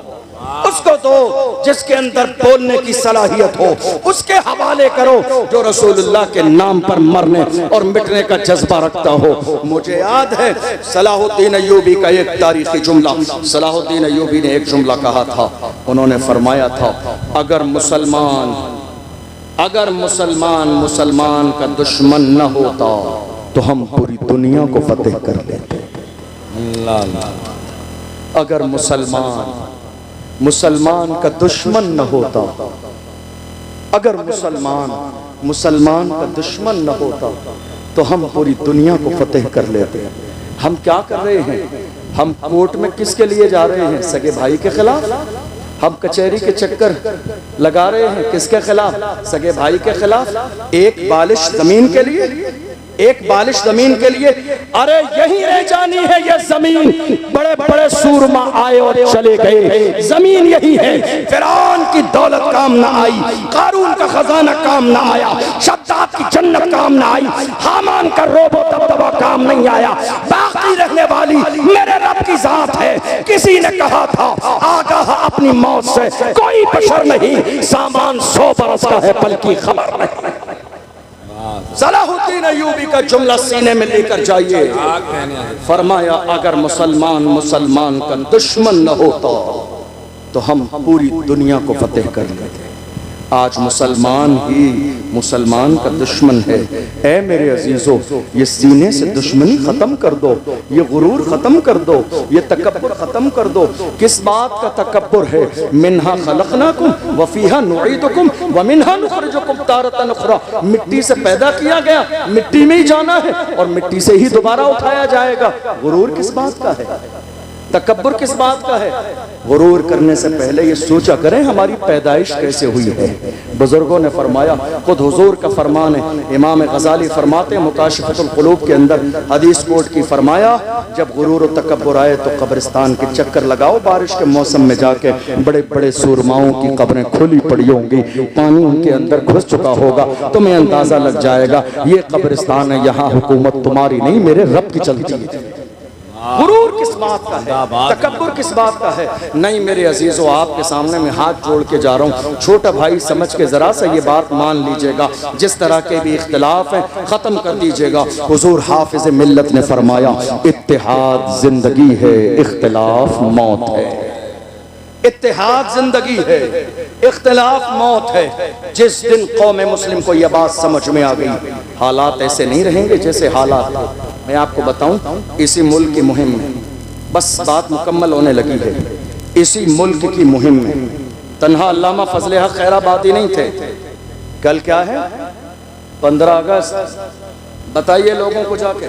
उसको दो जिसके अंदर बोलने की सलाहियत हो, उसके हवाले करो जो रसूलुल्लाह के नाम पर मरने और मिटने का जज्बा रखता हो। मुझे याद है सलाहुद्दीन अयूबी का एक तारीखी जुमला, सलाहुद्दीन अयूबी ने एक जुमला कहा था, उन्होंने फरमाया था अगर मुसलमान अगर मुसलमान मुसलमान का दुश्मन न होता तो हम पूरी दुनिया को फतेह कर लेते। अगर मुसलमान मुसलमान का दुश्मन न होता, अगर मुसलमान मुसलमान का दुश्मन न होता तो हम पूरी दुनिया को फतेह कर लेते। हम क्या कर रहे हैं? हम कोर्ट में किसके लिए जा रहे हैं? सगे भाई के खिलाफ। हम कचहरी के चक्कर लगा रहे हैं किसके खिलाफ? सगे भाई के खिलाफ। एक बालिश जमीन के लिए, एक बालिश जमीन के लिए। अरे यही रह जानी है ये जमीन। बड़े बड़े सूरमा आए और चले गए, जमीन यही है। फिरौन की दौलत काम ना आई, कारून का खजाना काम ना आया, शद्दाद की जन्नत काम ना आई, हामान का रोबो दबदबा काम नहीं आया। बाकी रहने वाली मेरे रब की जात है। किसी ने कहा था आगाह अपनी मौत से कोई बशर नहीं, सामान 100 बरस का है पल की खबर नहीं। सलाहुद्दीन अय्यूबी का जुमला सीने में लेकर जाइए। फरमाया अगर मुसलमान मुसलमान का दुश्मन न होता तो हम पूरी दुनिया को फतेह कर लेते। आज मुसलमान ही मुसलमान का दुश्मन है। ऐ मेरे अजीजों, ये सीने से दुश्मनी खत्म कर दो, ये गुरूर खत्म कर दो, ये तकब्बुर खत्म कर दो। किस बात का तकब्बुर है? मिन्हा खलकनाकुम व फीहा नुईदुकुम व मिन्हा नुखरिजुकुम तारतन उखरा। मिट्टी से पैदा किया गया, मिट्टी में ही जाना है और मिट्टी से ही दोबारा उठाया जाएगा। गुरूर किस बात का है? तकब्बुर किस बात का है? गुरूर करने से पहले ये सोचा करें हमारी पैदाइश कैसे हुई है। बुजुर्गों ने फरमाया, खुद हुजूर का फरमान है। इमाम गजाली फरमाते हैं मुकाशिफतुल कुलूब के अंदर हदीस कोट की, फरमाया जब गुरूर और तकब्बुर आए तो कब्रिस्तान के चक्कर लगाओ। बारिश के मौसम में जाके बड़े बड़े सूरमाओं की कब्रें खुली पड़ी होंगी, पानी उनके अंदर घुस चुका होगा, तुम्हें अंदाजा लग जाएगा ये कब्रिस्तान है, यहाँ हुकूमत तुम्हारी नहीं मेरे रब की चलती है। गुरूर किस बात का है? तकब्बुर किस बात का है? नहीं मेरे अजीजों, आपके सामने मैं हाथ जोड़ के जा रहा हूँ, छोटा भाई समझ के जरा सा ये बात मान लीजिएगा। जिस तरह के भी इख्तिलाफ हैं खत्म कर दीजिएगा। हुजूर हाफिज मिल्लत ने फरमाया इत्तेहाद जिंदगी है, इख्तिलाफ मौत है। इत्तेहाद जिंदगी है, इख्तिलाफ मौत है। जिस दिन कौम मुस्लिम को यह बात समझ में आ गई, हालात ऐसे नहीं रहेंगे जैसे हालात थे। मैं आपको बताऊं, इसी मुल्क की मुहिम में बस बात मुकम्मल होने लगी है। इसी मुल्क की मुहिम में तन्हा अल्लामा फजल हक खैराबादी नहीं थे। कल क्या है? 15 अगस्त। बताइए लोगों को जाके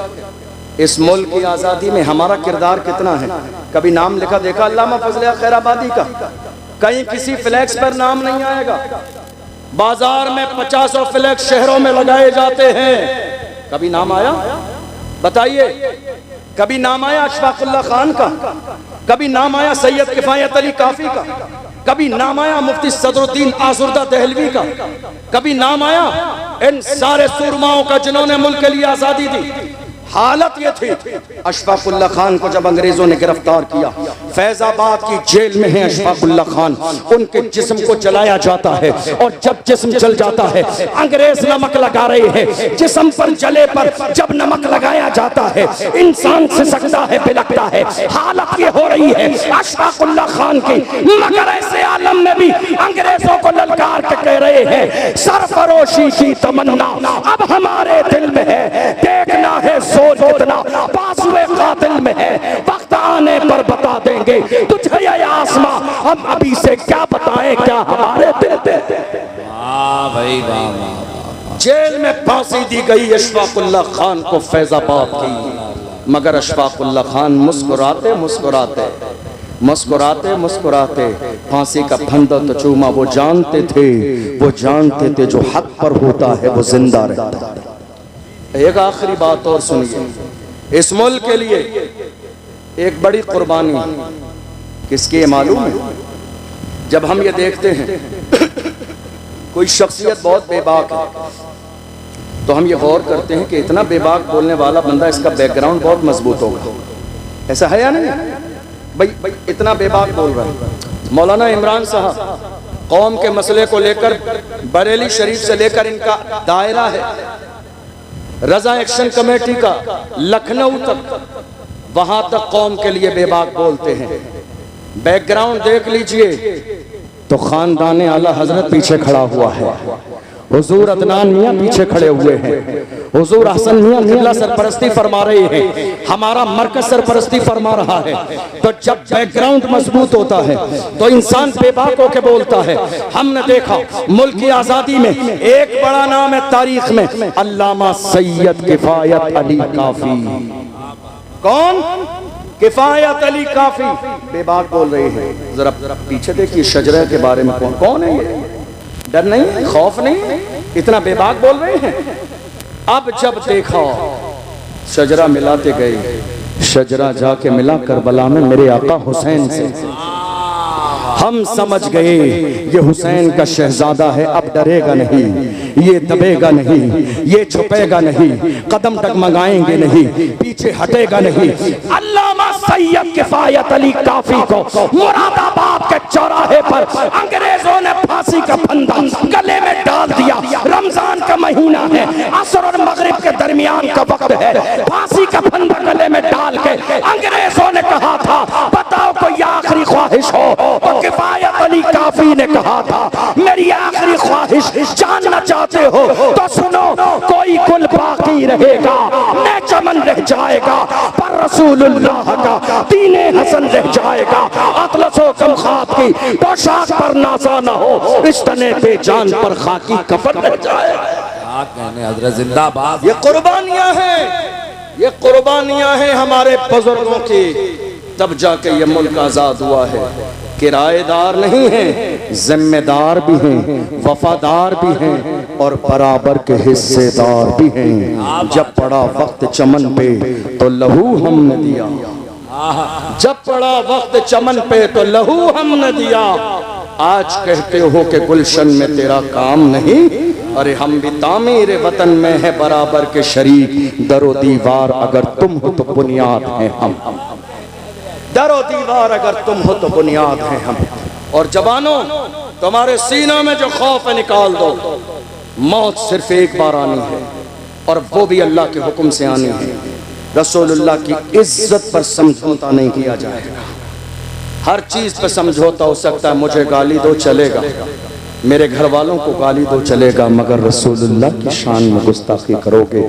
इस मुल्क की आज़ादी में हमारा किरदार कितना है? कभी नाम लिखा देखा अल्लामा फजल हक खैराबादी का? कहीं किसी फ्लैक्स पर नाम नहीं आएगा। बाजार में 50 फ्लैक्स शहरों में लगाए जाते हैं, कभी नाम आया? बताइए, कभी नाम आया अशफाकुल्लाह खान का? कभी नाम आया सैयद किफायत अली काफी का? कभी नाम आया मुफ्ती सदरुद्दीन आसुर्दा दहलवी का? कभी नाम आया इन सारे सूरमाओं का जिन्होंने मुल्क के लिए आजादी दी? हालत ये थी, अशफाकुल्लाह खान को जब अंग्रेजों ने गिरफ्तार किया, फैजाबाद की जेल में है अशफाकुल्लाह खान, उनके जिस्म को जलाया जाता है और जब जिस्म जल जाता है अंग्रेज नमक लगा रहे हैं। जिस्म पर जले पर जब नमक लगाया जाता है इंसान सिसकता है, बिलकता है। हालत ये हो रही है अशफाकुल्लाह खान की, मगर ऐसे आलम में भी अंग्रेजों को ललकार के कह रहे हैं सरफरोशी की तमन्ना अब हमारे दिल में है, देखना है कितना बाजुए कातिल में है, वक्त आने पर बता देंगे तुझे ये आसमां, हम अभी से क्या बताएं क्या हमारे दिल में। वाह भाई वाह। जेल में फांसी दी गई अशफाकुल्लाह खान को फैजाबाद की, मगर अशफाकुल्लाह खान मुस्कुराते मुस्कुराते मुस्कुराते मुस्कुराते फांसी का फंदा तो चूमा। वो जानते थे जो हक पर होता है वो जिंदा रहता है। एक आखिरी बात और सुनिए, इस मुल्क के लिए एक बड़ी कुर्बानी किसकी है मालूम है? जब हम ये देखते हैं कोई शख्सियत बहुत बेबाक है तो हम ये गौर करते हैं कि इतना बेबाक बोलने वाला बंदा, इसका बैकग्राउंड बहुत मजबूत होगा। ऐसा है या नहीं भाई? इतना बेबाक बोल रहा है। मौलाना इमरान साहब कौम के मसले को लेकर बरेली शरीफ से लेकर इनका दायरा है रजा एक्शन कमेटी का लखनऊ तक, वहां तक कौम के लिए बेबाक बोलते हैं। बैकग्राउंड देख लीजिए तो खानदान आला हजरत पीछे खड़ा हुआ है, हुजूर अदनान मियाँ पीछे खड़े हुए हैं, हुजूर हसन मियाँ किबला सरपरस्ती फरमा रहे हैं, हमारा मरकज सरपरस्ती फरमा रहा है। तो जब बैकग्राउंड मजबूत होता है तो इंसान बेबाक होकर बोलता है। हमने देखा मुल्क की आजादी में एक बड़ा नाम है तारीख में, अल्लामा सैयद किफायत अली काफी। कौन? किफायत अली काफी। बेबाक बोल रहे हैं। जरा पीछे देखिए शजरा के बारे में कौन है ये? डर नहीं, खौफ नहीं, इतना बेबाक बोल रहे हैं। अब जब देखा शजरा मिलाते गए, शजरा जाके मिला करबला में मेरे आका हुसैन से। हम समझ गए ये हुसैन का शहजादा है, अब डरेगा नहीं, ये दबेगा नहीं, ये छुपेगा नहीं, कदम डगमगाएंगे नहीं, पीछे हटेगा नहीं। अल्लामा सैयद किफायत अली काफी को मुरादाबाद के चौराहे पर अंग्रेजों ने फांसी का फंदा गले में डाल दिया। रमजान का महीना है, असर और मगरिब के दरमियान का वक्त है। फांसी का फंदा गले में डाल के अंग्रेजों ने कहा था बताओ कोई आखिरी ख्वाहिश हो, तो किफायत अली काफी ने कहा था मेरी आखिरी ख्वाहिश जानना चाहते हो तो सुनो, कोई कुल बाकी रहेगा, न चमन रह जाएगा, पर रसूलुल्लाह का दीने हसन रह जाएगा। अतलसो कम खाब की पोशाक पर नासा न हो, इस तने पे जान पर खाकी कफन रह जाएगा। कहने हजरत जिंदाबाद। ये कुर्बानियां हैं, ये कुर्बानियां हैं हमारे बुजुर्गों की, तब जाके ये मुल्क आजाद हुआ है। किराएदार नहीं हैं, जिम्मेदार भी हैं, वफादार भी हैं और बराबर के हिस्सेदार भी हैं। जब पड़ा वक्त चमन पे तो लहू हमने दिया, जब पड़ा वक्त चमन पे तो लहू हमने दिया। आज कहते हो कि गुलशन में तेरा काम नहीं, अरे हम भी तामीर वतन में है बराबर के शरीक। दरो दीवार अगर तुम हो तो बुनियाद है हम, दरो दीवार अगर तुम हो तो बुनियाद है हम। और जवानों तुम्हारे सीनों में जो खौफ है निकाल दो। मौत सिर्फ एक बार आनी है और वो भी अल्लाह के हुक्म से आनी है। रसूलुल्लाह की इज्जत पर समझौता नहीं किया जाएगा। हर चीज पर समझौता हो सकता है, मुझे गाली दो चलेगा, मेरे घर वालों को गाली दो चलेगा, मगर रसूलुल्लाह की शान में गुस्ताखी करोगे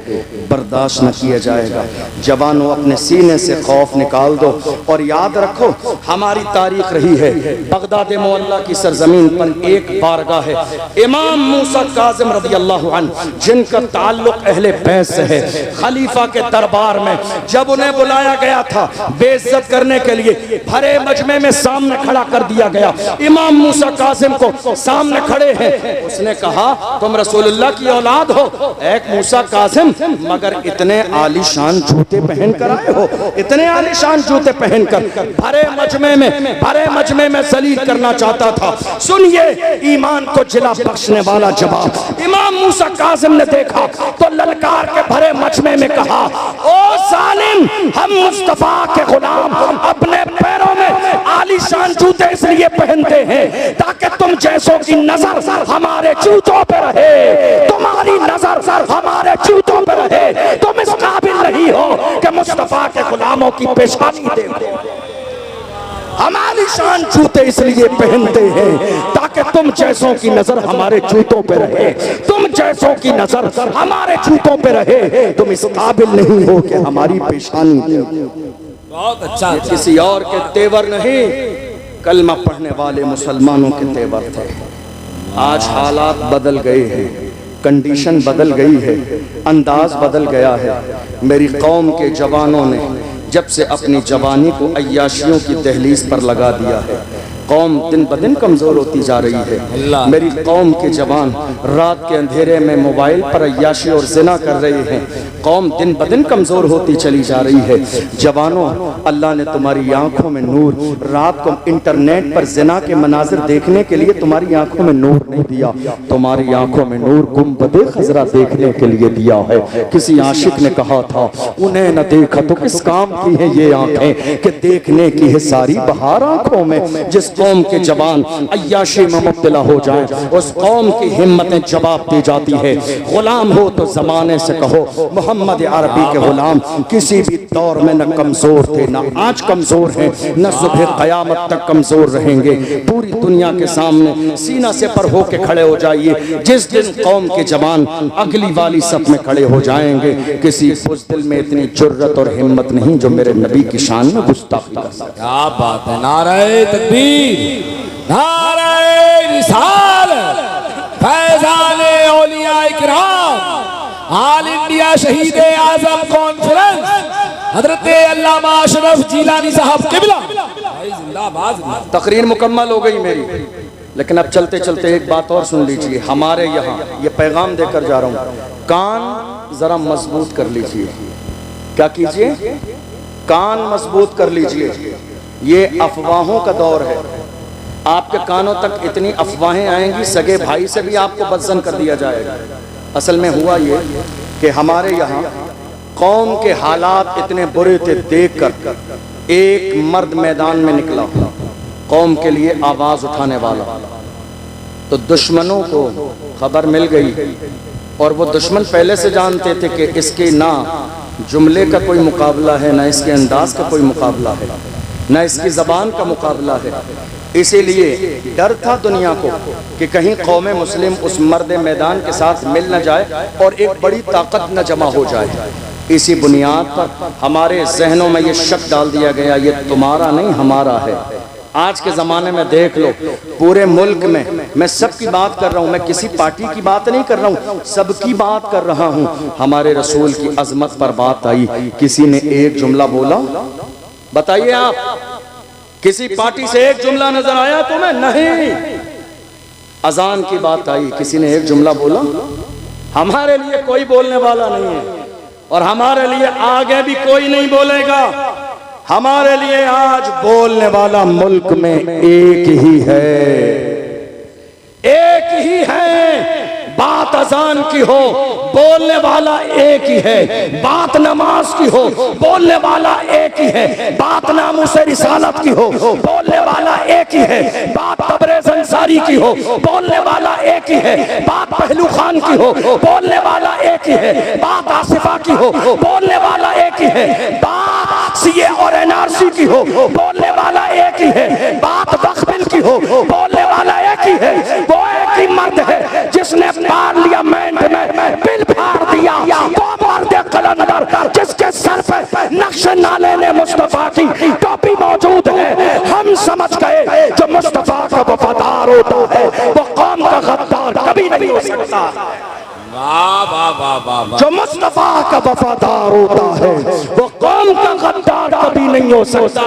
बर्दाश्त न किया जाएगा। जवानों अपने सीने से खौफ निकाल दो और याद रखो हमारी तारीख रही है। बगदाद मोहल्ला की सरजमीन पर एक बारगाह है, इमाम मूसा काज़िम रज़ी अल्लाह अन्हु, जिनका ताल्लुक अहले बैत से है। खलीफा के दरबार में जब उन्हें बुलाया गया था बेइज्जत करने के लिए, भरे मजमे में सामने खड़ा कर दिया गया। इमाम मूसा काज़िम को सामने खड़े हैं, उसने कहा तुम रसूलुल्लाह की औलाद हो। एक मूसा काज़िम, मगर इतने आलीशान जूते पहन कर आए हो, इतने आलीशान जूते पहनकर भरे मजमे में जलील करना चाहता था। सुनिए ईमान को जिला बख्शने वाला जवाब। इमाम मूसा काज़िम ने देखा तो ललकार के भरे मजमे में कहा, ओ जालिम, हम मुस्तफा के गुलाम अपने पैरों में आलीशान जूते इसलिए पहनते हैं ताकि तुम जैसों की नजर हमारे जूतों पे रहे, तुम्हारी नजर हमारे जूतों पे रहे। तुम इस काबिल नहीं हो कि मुस्तफा के गुलामों की पेशानी देखो। हमारी शान जूते इसलिए पहनते हैं ताकि तुम जैसों की नजर हमारे जूतों पे रहे, तुम जैसों की नजर हमारे जूतों पे रहे। तुम इस काबिल नहीं हो कि हमारी पेशानी देखो। बहुत अच्छा। किसी और के तेवर नहीं, कलमा पढ़ने वाले मुसलमानों के तेवर थे। आज हालात बदल गए हैं, कंडीशन बदल गई है, अंदाज बदल गया है। मेरी कौम के जवानों ने जब से अपनी जवानी को अय्याशियों की दहलीज पर लगा दिया है, कौम दिन ब दिन कमज़ोर होती जा रही है। मेरी कौम के जवान रात के अंधेरे में मोबाइल पर अय्याशी और जिना कर रहे हैं। कौम दिन ब दिन कमज़ोर होती चली जा रही है। जवानों, अल्लाह ने तुम्हारी आंखों में नूर, रात को इंटरनेट पर जिना के मनाजिर देखने के लिए तुम्हारी आंखों में नूर नहीं दिया, तुम्हारी आंखों में नूर गुंबदे खजरा देखने के लिए दिया है। किसी आशिक ने कहा था, उन्हें न देखा तो किस काम की है ये आंखें कि देखने की है सारी बहार आंखों में। जिस कौम के जवान अय्याशी में मुब्तला हो जाएं, उस कौम की हिम्मतें जवाब दी जाती है। गुलाम हो तो जमाने से कहो मोहम्मद अरबी के गुलाम किसी भी दौर में न कमजोर थे, न आज कमजोर हैं, न सुबह कयामत तक कमजोर रहेंगे। पूरी दुनिया के सामने सीना से पर होके खड़े हो जाइए। जिस दिन कौम के जवान अगली वाली सफ में खड़े हो जाएंगे, किसी बुज़दिल में इतनी जुर्रत और हिम्मत नहीं जो मेरे नबी की शान में गुस्ताखी कर सके। क्या बात है, नारे तकबीर, नारे रिसालत, फैज़ाने औलिया इकराम, ऑल इंडिया शहीद आज़म कॉन्फ्रेंस हज़रत अल्लामा अशरफ जिलानी साहब क़िबला जिंदाबाद। तकरीर मुकम्मल हो गई मेरी, लेकिन अब चलते चलते एक बात और सुन लीजिए। हमारे यहाँ ये पैगाम देकर जा रहा हूँ, कान जरा मजबूत कर लीजिए। क्या कीजिए? कान मजबूत कर लीजिए। ये अफवाहों का दौर है। आपके कानों तक इतनी अफवाहें आएंगी, सगे भाई से भी आपको बदजन कर दिया जाएगा। असल में हुआ ये कि हमारे यहाँ कौम के हालात इतने बुरे थे, देखकर एक मर्द मैदान में निकला कौम के लिए आवाज़ उठाने वाला। तो दुश्मनों को खबर मिल गई, और वो दुश्मन पहले से जानते थे कि इसके ना जुमले का कोई मुकाबला है, ना इसके अंदाज का कोई मुकाबला है, ना इसकी ज़बान का मुकाबला है। इसीलिए डर था दुनिया को कि कहीं कौम मुस्लिम उस मर्द मैदान के साथ मिल न जाए और एक बड़ी ताकत न जमा हो जाए। इसी बुनियाद पर हमारे जहनों में ये शक डाल दिया गया, ये तुम्हारा नहीं हमारा है। आज के ज़माने में देख लो, पूरे मुल्क में, मैं सबकी बात कर रहा हूँ, मैं किसी पार्टी की बात नहीं कर रहा हूँ, सबकी बात कर रहा हूँ। हमारे रसूल की अजमत पर बात आई, किसी ने एक जुमला बोला? बताइए आप, किसी पार्टी से एक जुमला नजर आया तुम्हें? नहीं। अजान की बात आई, किसी ने एक जुमला बोला? हमारे लिए कोई बोलने वाला नहीं है, और हमारे लिए आगे भी कोई नहीं बोलेगा। हमारे लिए आज बोलने वाला मुल्क में एक ही है, एक ही है। बात अजान की हो, बोलने वाला एक ही है। बात नमाज की हो, बोलने वाला एक ही है। बात नामूसे रिसालत की हो, बोलने वाला एक ही है। बात तबरेज़ अंसारी की हो, बोलने वाला एक ही है। बात पहलू खान की हो, बोलने वाला एक ही है। बात आसिफा की हो, बोलने वाला एक ही है। बात सीए और एनआरसी की हो, बोलने वाला एक ही है। बात वक्फ की हो, बोलने वाला एक ही है। वो एक ही मर्द है जिसने पार्लियामेंट में बिल फाड़ दिया। वो मर्द कलंदर जिसके सर पे नक्श नाले ने मुस्तफा की टोपी मौजूद है। हम समझ गए जो मुस्तफा का वफादार होता है वो कौम का गद्दार कभी नहीं हो सकता। जो मुस्तफा का वफादार होता है वो कौम का गद्दार कभी नहीं हो सकता।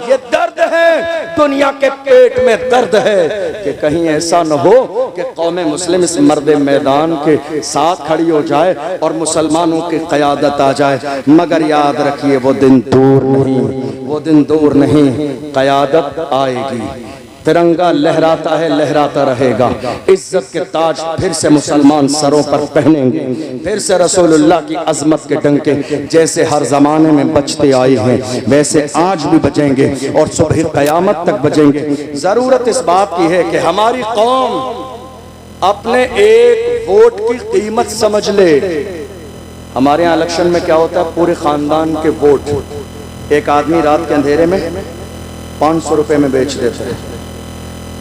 ये दर्द है, दुनिया के पेट में दर्द है कि कहीं ऐसा न हो कि कौम मुस्लिम इस मर्द मैदान के साथ खड़ी हो जाए और मुसलमानों की क़यादत आ जाए। मगर याद रखिए वो दिन दूर नहीं, वो दिन दूर नहीं, क़यादत आएगी। तिरंगा लहराता है, लहराता रहेगा। इज्जत के ताज फिर से मुसलमान सरों पर पहनेंगे। फिर से रसूलुल्लाह की अजमत के डंके जैसे हर जमाने में बजते आए हैं वैसे आज भी बजेंगे और सुबह क़यामत तक बजेंगे। ज़रूरत इस बात की है कि हमारी कौम अपने एक वोट की कीमत समझ ले। हमारे यहाँ इलेक्शन में क्या होता है, पूरे ख़ानदान के वोट एक आदमी रात के अंधेरे में 500 रुपये में बेच देता है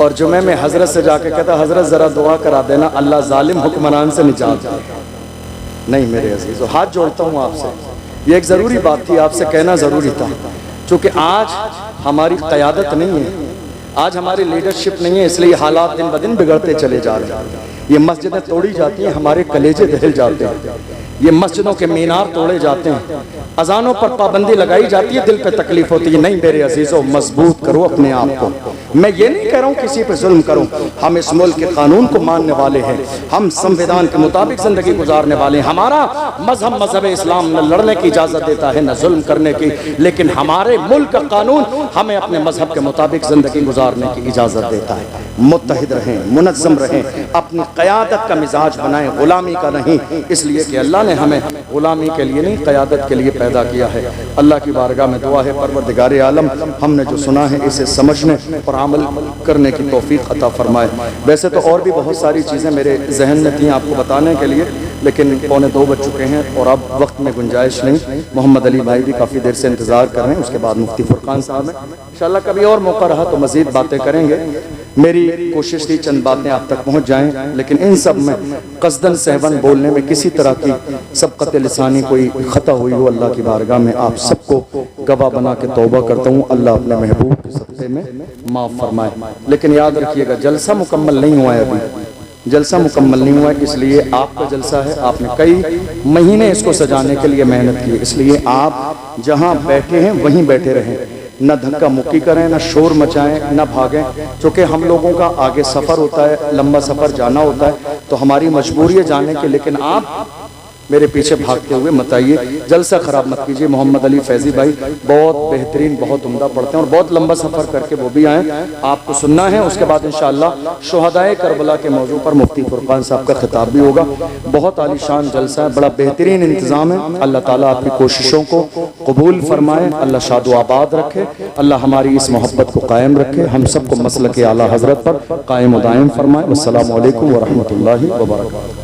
और जुमे में हजरत से जाके कहता, हजरत जरा दुआ करा देना अल्लाह जालिम हुक्मरान से निजात दे। नहीं मेरे अजीज़ों, हाथ जोड़ता हूँ आपसे, ये एक ज़रूरी बात थी, आपसे कहना ज़रूरी था। क्योंकि आज हमारी क़यादत नहीं है, आज हमारी लीडरशिप नहीं है, इसलिए हालात दिन ब दिन बिगड़ते चले जा रहे हैं। ये मस्जिदें तोड़ी जाती हैं, हमारे कलेजे दहल जाते हैं। ये मस्जिदों के मीनार तोड़े जाते हैं, अजानों पर पाबंदी लगाई जाती है, दिल पे तकलीफ होती है। नहीं मेरे अजीज़ों, मजबूत करो अपने आप को। मैं ये नहीं कह रहा हूँ किसी पे जुल्म करो, हम इस मुल्क के कानून को मानने वाले हैं, हम संविधान के मुताबिक जिंदगी गुजारने वाले हैं। हमारा मजहब मजहब इस्लाम न लड़ने की इजाज़त देता है न जुल्म करने की, लेकिन हमारे मुल्क का कानून हमें अपने मजहब के मुताबिक जिंदगी गुजारने की इजाज़त देता है। मुत्तहिद रहें, मुनज़्ज़म रहें, अपनी क़यादत का मिजाज बनाएं, गुलामी का नहीं। इसलिए कि अल्लाह ने हमें गुलामी के लिए नहीं, क़यादत के लिए पैदा किया है। अल्लाह की बारगाह में दुआ है, परवरदिगार आलम हमने जो सुना है इसे समझने और अमल करने की तौफीक अता फरमाए। वैसे तो और भी बहुत सारी चीज़ें मेरे जहन में थी आपको बताने के लिए, लेकिन 1:45 बज चुके हैं और अब वक्त में गुंजाइश नहीं। मोहम्मद अली भाई भी काफ़ी देर से इंतज़ार कर रहे हैं, उसके बाद मुफ्ती फुरकान साहब हैं। इंशाअल्लाह कभी और मौका रहा तो मज़ीद बातें करेंगे। मेरी कोशिश थी चंद बातें आप तक पहुंच जाएं, लेकिन इन सब में कसदन सहवन बोलने में किसी तरह की सबकत लिसानी कोई ख़ता हुई हो, अल्लाह की बारगाह में आप सबको गवाह बना के तौबा करता हूँ, अल्लाह अपने महबूब के सदक़े में माफ़ फरमाए। लेकिन याद रखिएगा जलसा मुकम्मल नहीं हुआ है, अभी जलसा मुकम्मल नहीं हुआ है, इसलिए आपका जलसा है। आपने कई महीने इसको सजाने के लिए मेहनत की, इसलिए आप जहाँ बैठे हैं वहीं बैठे रहें, न धक्का मुक्की करें, न शोर मचाएं, न भागें, क्योंकि हम लोगों का आगे सफ़र होता है, लंबा सफ़र जाना होता है, तो हमारी मजबूरी है जाने की, लेकिन आप मेरे पीछे भागते हुए मत आइए, जलसा ख़राब मत कीजिए। मोहम्मद अली फैज़ी भाई बहुत बेहतरीन, बहुत उम्दा पढ़ते हैं और बहुत लंबा सफ़र करके वो भी आए, आपको सुनना है। उसके बाद इंशाअल्लाह शुहदाए करबला के मौजू पर मुफ्ती फुरकान साहब का खिताब भी होगा। बहुत आलीशान जलसा है, बड़ा बेहतरीन इंतज़ाम है। अल्लाह ताला आपकी कोशिशों को कबूल फरमाए, अल्लाह शादो आबाद रखे, अल्लाह हमारी इस मोहब्बत को कायम रखे, हम सबको मसलक आला हज़रत पर कायम व दायम फरमाए। अस्सलामु अलैकुम व रहमतुल्लाहि व बरकातहू।